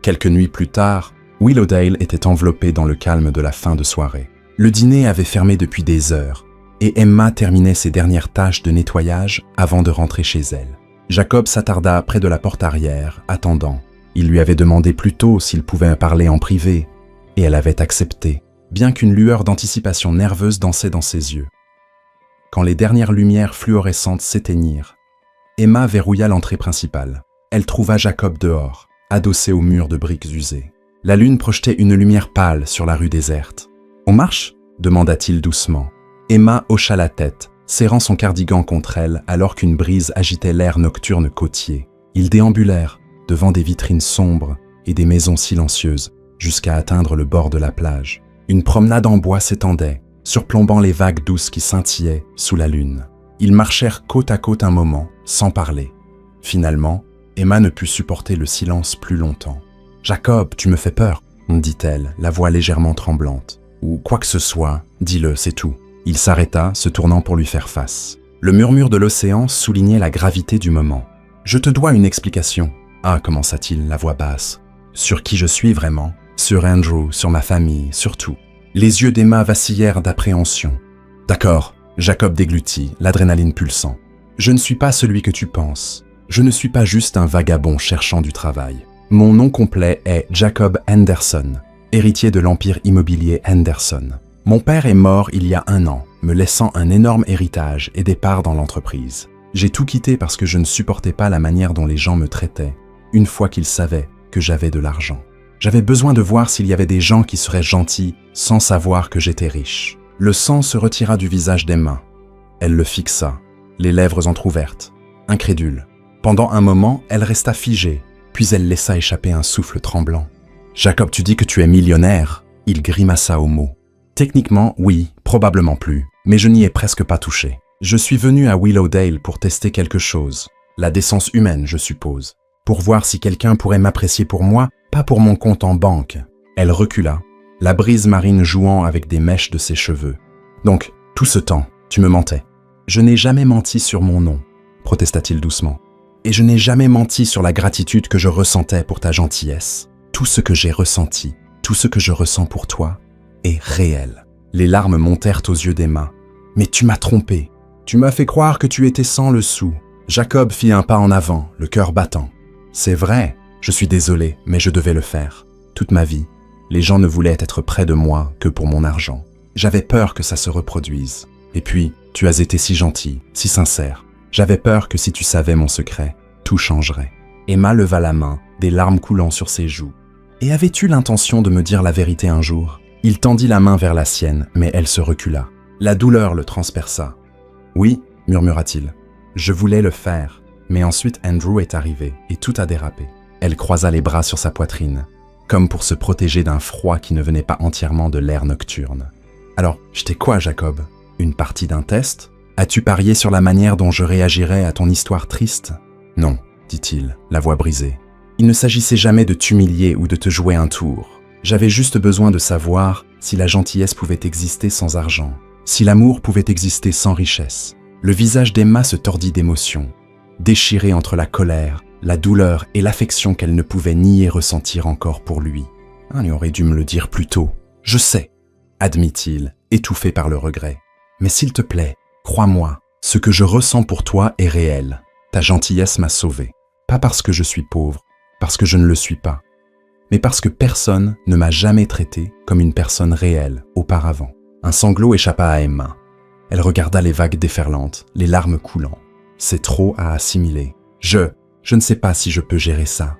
Quelques nuits plus tard, Willowdale était enveloppé dans le calme de la fin de soirée. Le dîner avait fermé depuis des heures, et Emma terminait ses dernières tâches de nettoyage avant de rentrer chez elle. Jacob s'attarda près de la porte arrière, attendant. Il lui avait demandé plus tôt s'il pouvait parler en privé, et elle avait accepté, bien qu'une lueur d'anticipation nerveuse dansait dans ses yeux. Quand les dernières lumières fluorescentes s'éteignirent, Emma verrouilla l'entrée principale. Elle trouva Jacob dehors, adossé au mur de briques usées. La lune projetait une lumière pâle sur la rue déserte. « On marche ?» demanda-t-il doucement. Emma hocha la tête, serrant son cardigan contre elle alors qu'une brise agitait l'air nocturne côtier. Ils déambulèrent, devant des vitrines sombres et des maisons silencieuses, jusqu'à atteindre le bord de la plage. Une promenade en bois s'étendait, surplombant les vagues douces qui scintillaient sous la lune. Ils marchèrent côte à côte un moment, sans parler. Finalement, Emma ne put supporter le silence plus longtemps. « Jacob, tu me fais peur » dit-elle, la voix légèrement tremblante. « Ou quoi que ce soit, dis-le, c'est tout. » Il s'arrêta, se tournant pour lui faire face. Le murmure de l'océan soulignait la gravité du moment. « Je te dois une explication. »« Ah, commença-t-il, la voix basse. Sur qui je suis vraiment ? Sur Andrew, sur ma famille, sur tout. » Les yeux d'Emma vacillèrent d'appréhension. « D'accord. » Jacob déglutit, l'adrénaline pulsant. « Je ne suis pas celui que tu penses. Je ne suis pas juste un vagabond cherchant du travail. Mon nom complet est Jacob Henderson, héritier de l'empire immobilier Henderson. Mon père est mort il y a 1 an, me laissant un énorme héritage et des parts dans l'entreprise. J'ai tout quitté parce que je ne supportais pas la manière dont les gens me traitaient, une fois qu'ils savaient que j'avais de l'argent. J'avais besoin de voir s'il y avait des gens qui seraient gentils sans savoir que j'étais riche. » Le sang se retira du visage d'Emma. Elle le fixa, les lèvres entr'ouvertes, incrédule. Pendant un moment, elle resta figée, puis elle laissa échapper un souffle tremblant. « Jacob, tu dis que tu es millionnaire ?» Il grimaça au mot. « Techniquement, oui, probablement plus, mais je n'y ai presque pas touché. Je suis venu à Willowdale pour tester quelque chose, la décence humaine, je suppose, pour voir si quelqu'un pourrait m'apprécier pour moi, pas pour mon compte en banque. » Elle recula, la brise marine jouant avec des mèches de ses cheveux. « Donc, tout ce temps, tu me mentais. »« Je n'ai jamais menti sur mon nom, » protesta-t-il doucement. « Et je n'ai jamais menti sur la gratitude que je ressentais pour ta gentillesse. Tout ce que j'ai ressenti, tout ce que je ressens pour toi, est réel. » Les larmes montèrent aux yeux d'Emma. « Mais tu m'as trompé. Tu m'as fait croire que tu étais sans le sou. » Jacob fit un pas en avant, le cœur battant. « C'est vrai, je suis désolé, mais je devais le faire. Toute ma vie, les gens ne voulaient être près de moi que pour mon argent. J'avais peur que ça se reproduise. Et puis, tu as été si gentil, si sincère. J'avais peur que si tu savais mon secret, tout changerait. » Emma leva la main, des larmes coulant sur ses joues. « Et avais-tu l'intention de me dire la vérité un jour ?» Il tendit la main vers la sienne, mais elle se recula. La douleur le transperça. « Oui, » murmura-t-il. « Je voulais le faire, mais ensuite Andrew est arrivé et tout a dérapé. » Elle croisa les bras sur sa poitrine, comme pour se protéger d'un froid qui ne venait pas entièrement de l'air nocturne. « Alors, j'étais quoi, Jacob? Une partie d'un test? As-tu parié sur la manière dont je réagirais à ton histoire triste? » « Non, » dit-il, la voix brisée. « Il ne s'agissait jamais de t'humilier ou de te jouer un tour. J'avais juste besoin de savoir si la gentillesse pouvait exister sans argent, si l'amour pouvait exister sans richesse. » Le visage d'Emma se tordit d'émotion, déchiré entre la colère, la douleur et l'affection qu'elle ne pouvait nier ressentir encore pour lui. « Il aurait dû me le dire plus tôt. Je sais, » admit-il, étouffé par le regret. « Mais s'il te plaît, crois-moi, ce que je ressens pour toi est réel. Ta gentillesse m'a sauvé. » Pas parce que je suis pauvre, parce que je ne le suis pas, mais parce que personne ne m'a jamais traité comme une personne réelle auparavant. Un sanglot échappa à Emma. Elle regarda les vagues déferlantes, les larmes coulant. C'est trop à assimiler. Je ne sais pas si je peux gérer ça.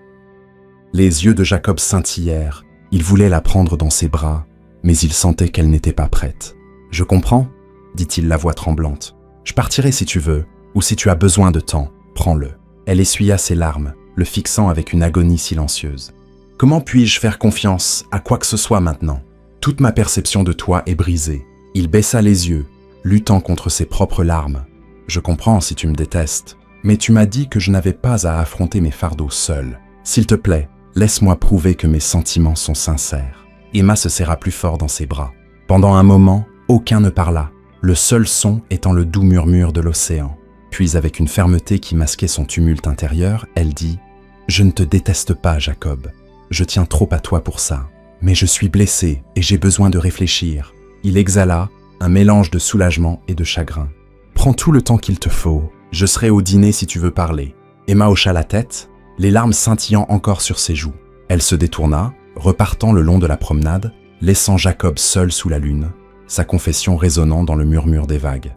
Les yeux de Jacob scintillèrent. Il voulait la prendre dans ses bras, mais il sentait qu'elle n'était pas prête. « Je comprends », dit-il la voix tremblante. « Je partirai si tu veux, ou si tu as besoin de temps, prends-le. » Elle essuya ses larmes, le fixant avec une agonie silencieuse. « Comment puis-je faire confiance à quoi que ce soit maintenant ? Toute ma perception de toi est brisée. » Il baissa les yeux, luttant contre ses propres larmes. « Je comprends si tu me détestes, mais tu m'as dit que je n'avais pas à affronter mes fardeaux seul. S'il te plaît, laisse-moi prouver que mes sentiments sont sincères. » Emma se serra plus fort dans ses bras. Pendant un moment, aucun ne parla, le seul son étant le doux murmure de l'océan. Puis, avec une fermeté qui masquait son tumulte intérieur, elle dit « Je ne te déteste pas, Jacob. Je tiens trop à toi pour ça. Mais je suis blessé et j'ai besoin de réfléchir. » Il exhala, un mélange de soulagement et de chagrin. « Prends tout le temps qu'il te faut. Je serai au dîner si tu veux parler. » Emma hocha la tête, les larmes scintillant encore sur ses joues. Elle se détourna, repartant le long de la promenade, laissant Jacob seul sous la lune, sa confession résonnant dans le murmure des vagues.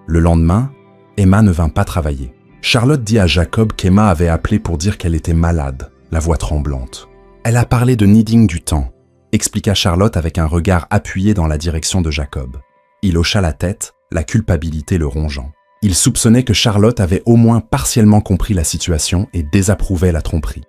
Le lendemain, Emma ne vint pas travailler. Charlotte dit à Jacob qu'Emma avait appelé pour dire qu'elle était malade, la voix tremblante. « Elle a parlé de needing du temps », expliqua Charlotte avec un regard appuyé dans la direction de Jacob. Il hocha la tête, la culpabilité le rongeant. Il soupçonnait que Charlotte avait au moins partiellement compris la situation et désapprouvait la tromperie.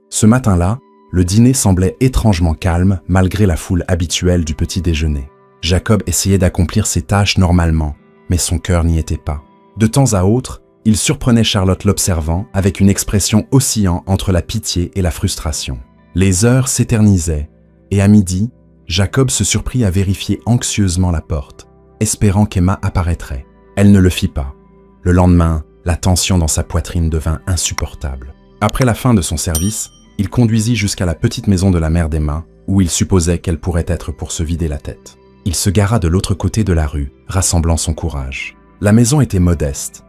Ce matin-là, le dîner semblait étrangement calme malgré la foule habituelle du petit déjeuner. Jacob essayait d'accomplir ses tâches normalement, mais son cœur n'y était pas. De temps à autre, il surprenait Charlotte l'observant avec une expression oscillant entre la pitié et la frustration. Les heures s'éternisaient, et à midi, Jacob se surprit à vérifier anxieusement la porte, espérant qu'Emma apparaîtrait. Elle ne le fit pas. Le lendemain, la tension dans sa poitrine devint insupportable. Après la fin de son service, il conduisit jusqu'à la petite maison de la mère d'Emma, où il supposait qu'elle pourrait être pour se vider la tête. Il se gara de l'autre côté de la rue, rassemblant son courage. La maison était modeste,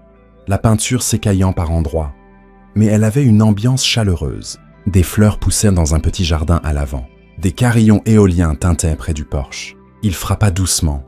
la peinture s'écaillant par endroits, mais elle avait une ambiance chaleureuse. Des fleurs poussaient dans un petit jardin à l'avant. Des carillons éoliens tintaient près du porche. Il frappa doucement.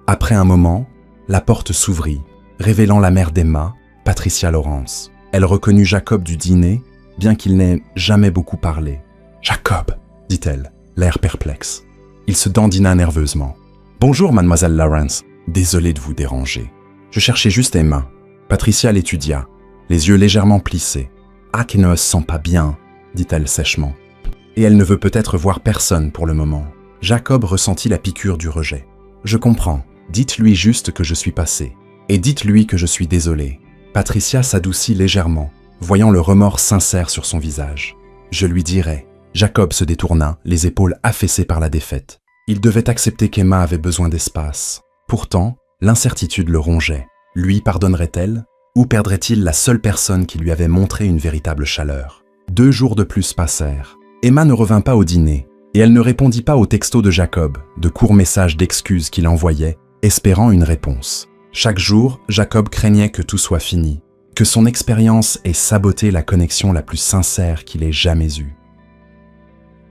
Après un moment, la porte s'ouvrit, révélant la mère d'Emma, Patricia Lawrence. Elle reconnut Jacob du dîner, bien qu'il n'ait jamais beaucoup parlé. « Jacob !» dit-elle, l'air perplexe. Il se dandina nerveusement. « Bonjour, mademoiselle Lawrence. Désolé de vous déranger. Je cherchais juste Emma. » Patricia l'étudia, les yeux légèrement plissés. « Ah, qu'elle ne se sent pas bien, » dit-elle sèchement. « Et elle ne veut peut-être voir personne pour le moment. » Jacob ressentit la piqûre du rejet. « Je comprends. Dites-lui juste que je suis passé. Et dites-lui que je suis désolé. » Patricia s'adoucit légèrement, voyant le remords sincère sur son visage. « Je lui dirai. » Jacob se détourna, les épaules affaissées par la défaite. Il devait accepter qu'Emma avait besoin d'espace. Pourtant, l'incertitude le rongeait. Lui pardonnerait-elle, ou perdrait-il la seule personne qui lui avait montré une véritable chaleur? 2 jours de plus passèrent. Emma ne revint pas au dîner, et elle ne répondit pas aux textos de Jacob, de courts messages d'excuses qu'il envoyait, espérant une réponse. Chaque jour, Jacob craignait que tout soit fini, que son expérience ait saboté la connexion la plus sincère qu'il ait jamais eue.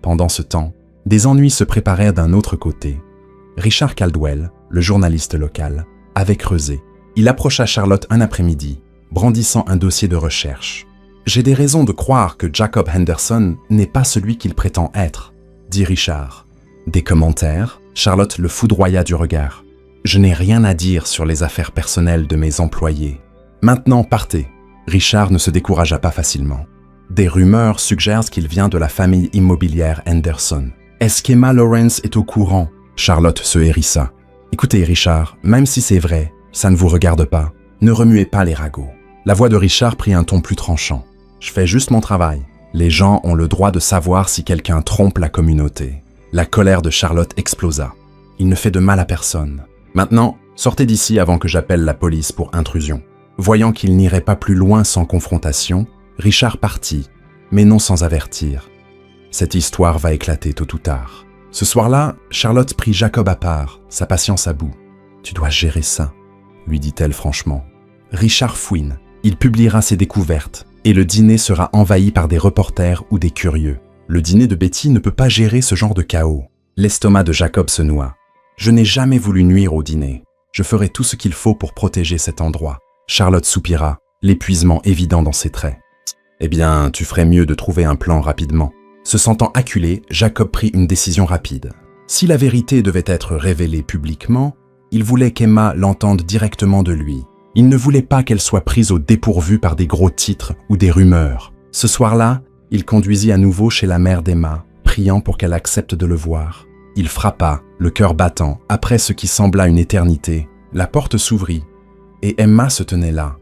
Pendant ce temps, des ennuis se préparèrent d'un autre côté. Richard Caldwell, le journaliste local, avait creusé. Il approcha Charlotte un après-midi, brandissant un dossier de recherche. « J'ai des raisons de croire que Jacob Henderson n'est pas celui qu'il prétend être, » dit Richard. Des commentaires, Charlotte le foudroya du regard. « Je n'ai rien à dire sur les affaires personnelles de mes employés. Maintenant, partez. » Richard ne se découragea pas facilement. Des rumeurs suggèrent qu'il vient de la famille immobilière Henderson. Est-ce qu'Emma Lawrence est au courant? Charlotte se hérissa. Écoutez, Richard, même si c'est vrai, ça ne vous regarde pas. Ne remuez pas les ragots. La voix de Richard prit un ton plus tranchant. Je fais juste mon travail. Les gens ont le droit de savoir si quelqu'un trompe la communauté. La colère de Charlotte explosa. Il ne fait de mal à personne. Maintenant, sortez d'ici avant que j'appelle la police pour intrusion. Voyant qu'il n'irait pas plus loin sans confrontation, Richard partit, mais non sans avertir. Cette histoire va éclater tôt ou tard. Ce soir-là, Charlotte prit Jacob à part, sa patience à bout. « Tu dois gérer ça », lui dit-elle franchement. Richard fouine, Il publiera ses découvertes et le dîner sera envahi par des reporters ou des curieux. Le dîner de Betty ne peut pas gérer ce genre de chaos. L'estomac de Jacob se noie. Je n'ai jamais voulu nuire au dîner. Je ferai tout ce qu'il faut pour protéger cet endroit. Charlotte soupira, l'épuisement évident dans ses traits. Eh bien, tu ferais mieux de trouver un plan rapidement. Se sentant acculé, Jacob prit une décision rapide. Si la vérité devait être révélée publiquement, il voulait qu'Emma l'entende directement de lui. Il ne voulait pas qu'elle soit prise au dépourvu par des gros titres ou des rumeurs. Ce soir-là, il conduisit à nouveau chez la mère d'Emma, priant pour qu'elle accepte de le voir. Il frappa, le cœur battant. Après ce qui sembla une éternité, la porte s'ouvrit et Emma se tenait là.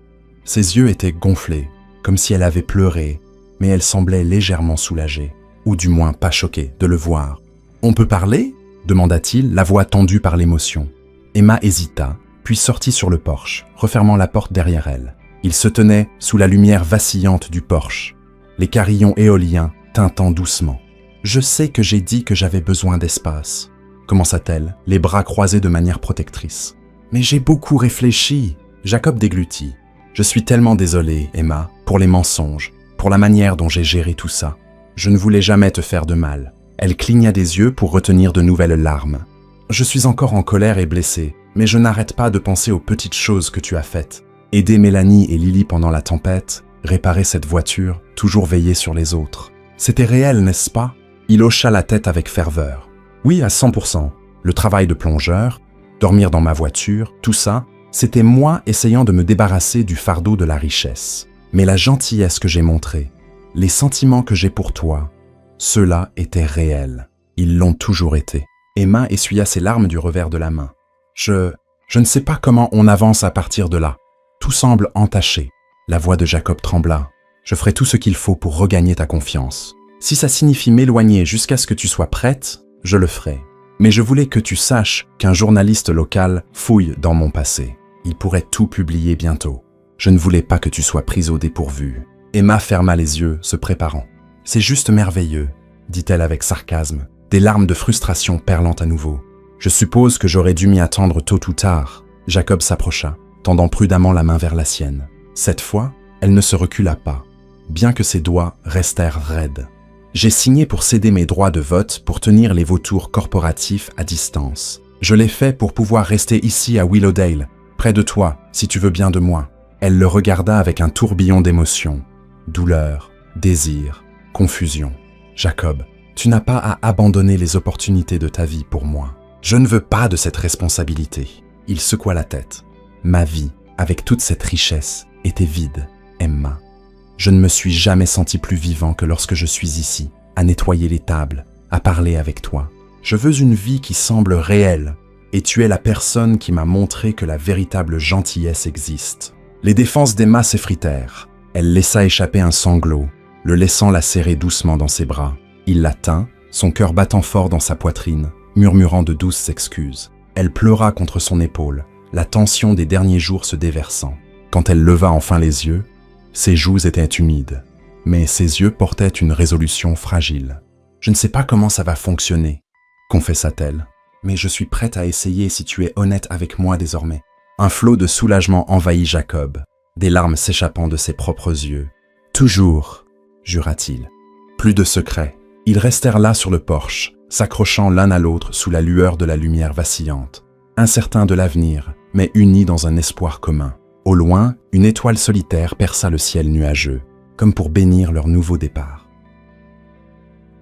Ses yeux étaient gonflés, comme si elle avait pleuré, mais elle semblait légèrement soulagée, ou du moins pas choquée de le voir. « On peut parler ?» demanda-t-il, la voix tendue par l'émotion. Emma hésita, puis sortit sur le porche, refermant la porte derrière elle. Il se tenait sous la lumière vacillante du porche, les carillons éoliens tintant doucement. « Je sais que j'ai dit que j'avais besoin d'espace, » commença-t-elle, les bras croisés de manière protectrice. « Mais j'ai beaucoup réfléchi. » Jacob déglutit. « Je suis tellement désolé, Emma, pour les mensonges, pour la manière dont j'ai géré tout ça. Je ne voulais jamais te faire de mal. » Elle cligna des yeux pour retenir de nouvelles larmes. « Je suis encore en colère et blessée, mais je n'arrête pas de penser aux petites choses que tu as faites. Aider Mélanie et Lily pendant la tempête, réparer cette voiture, toujours veiller sur les autres. C'était réel, n'est-ce pas ?» Il hocha la tête avec ferveur. « Oui, à 100%. Le travail de plongeur, dormir dans ma voiture, tout ça, c'était moi essayant de me débarrasser du fardeau de la richesse. Mais la gentillesse que j'ai montrée, les sentiments que j'ai pour toi, ceux-là étaient réels. Ils l'ont toujours été. » Emma essuya ses larmes du revers de la main. « Je ne sais pas comment on avance à partir de là. Tout semble entaché. » La voix de Jacob trembla. « Je ferai tout ce qu'il faut pour regagner ta confiance. Si ça signifie m'éloigner jusqu'à ce que tu sois prête, je le ferai. Mais je voulais que tu saches qu'un journaliste local fouille dans mon passé. Il pourrait tout publier bientôt. Je ne voulais pas que tu sois prise au dépourvu. » Emma ferma les yeux, se préparant. « C'est juste merveilleux, » dit-elle avec sarcasme, des larmes de frustration perlant à nouveau. « Je suppose que j'aurais dû m'y attendre tôt ou tard. » Jacob s'approcha, tendant prudemment la main vers la sienne. Cette fois, elle ne se recula pas, bien que ses doigts restèrent raides. « J'ai signé pour céder mes droits de vote pour tenir les vautours corporatifs à distance. Je l'ai fait pour pouvoir rester ici à Willowdale, près de toi, si tu veux bien de moi. » Elle le regarda avec un tourbillon d'émotions. Douleur, désir, confusion. « Jacob, tu n'as pas à abandonner les opportunités de ta vie pour moi. Je ne veux pas de cette responsabilité. » Il secoua la tête. « Ma vie, avec toute cette richesse, était vide, Emma. Je ne me suis jamais senti plus vivant que lorsque je suis ici, à nettoyer les tables, à parler avec toi. Je veux une vie qui semble réelle, et tu es la personne qui m'a montré que la véritable gentillesse existe. » Les défenses d'Emma s'effritèrent. Elle laissa échapper un sanglot, le laissant la serrer doucement dans ses bras. Il la tint, son cœur battant fort dans sa poitrine, murmurant de douces excuses. Elle pleura contre son épaule, la tension des derniers jours se déversant. Quand elle leva enfin les yeux, ses joues étaient humides, mais ses yeux portaient une résolution fragile. « Je ne sais pas comment ça va fonctionner, » confessa-t-elle, « mais je suis prête à essayer si tu es honnête avec moi désormais. » Un flot de soulagement envahit Jacob, des larmes s'échappant de ses propres yeux. « Toujours !» jura-t-il. Plus de secrets. Ils restèrent là sur le porche, s'accrochant l'un à l'autre sous la lueur de la lumière vacillante, incertains de l'avenir, mais unis dans un espoir commun. Au loin, une étoile solitaire perça le ciel nuageux, comme pour bénir leur nouveau départ.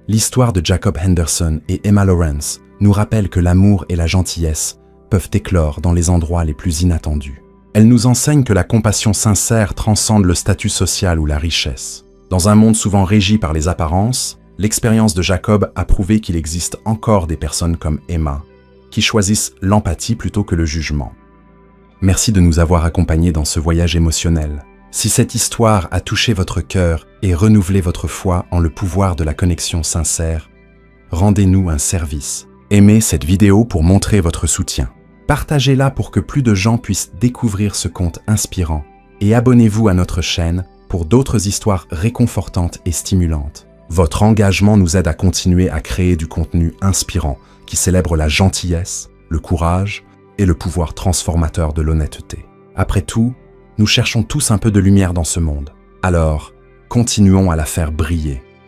L'histoire de Jacob Henderson et Emma Lawrence nous rappelle que l'amour et la gentillesse peuvent éclore dans les endroits les plus inattendus. Elle nous enseigne que la compassion sincère transcende le statut social ou la richesse. Dans un monde souvent régi par les apparences, l'expérience de Jacob a prouvé qu'il existe encore des personnes comme Emma, qui choisissent l'empathie plutôt que le jugement. Merci de nous avoir accompagnés dans ce voyage émotionnel. Si cette histoire a touché votre cœur et renouvelé votre foi en le pouvoir de la connexion sincère, rendez-nous un service. Aimez cette vidéo pour montrer votre soutien. Partagez-la pour que plus de gens puissent découvrir ce conte inspirant et abonnez-vous à notre chaîne pour d'autres histoires réconfortantes et stimulantes. Votre engagement nous aide à continuer à créer du contenu inspirant qui célèbre la gentillesse, le courage et le pouvoir transformateur de l'honnêteté. Après tout, Nous cherchons tous un peu de lumière dans ce monde. Alors, continuons à la faire briller.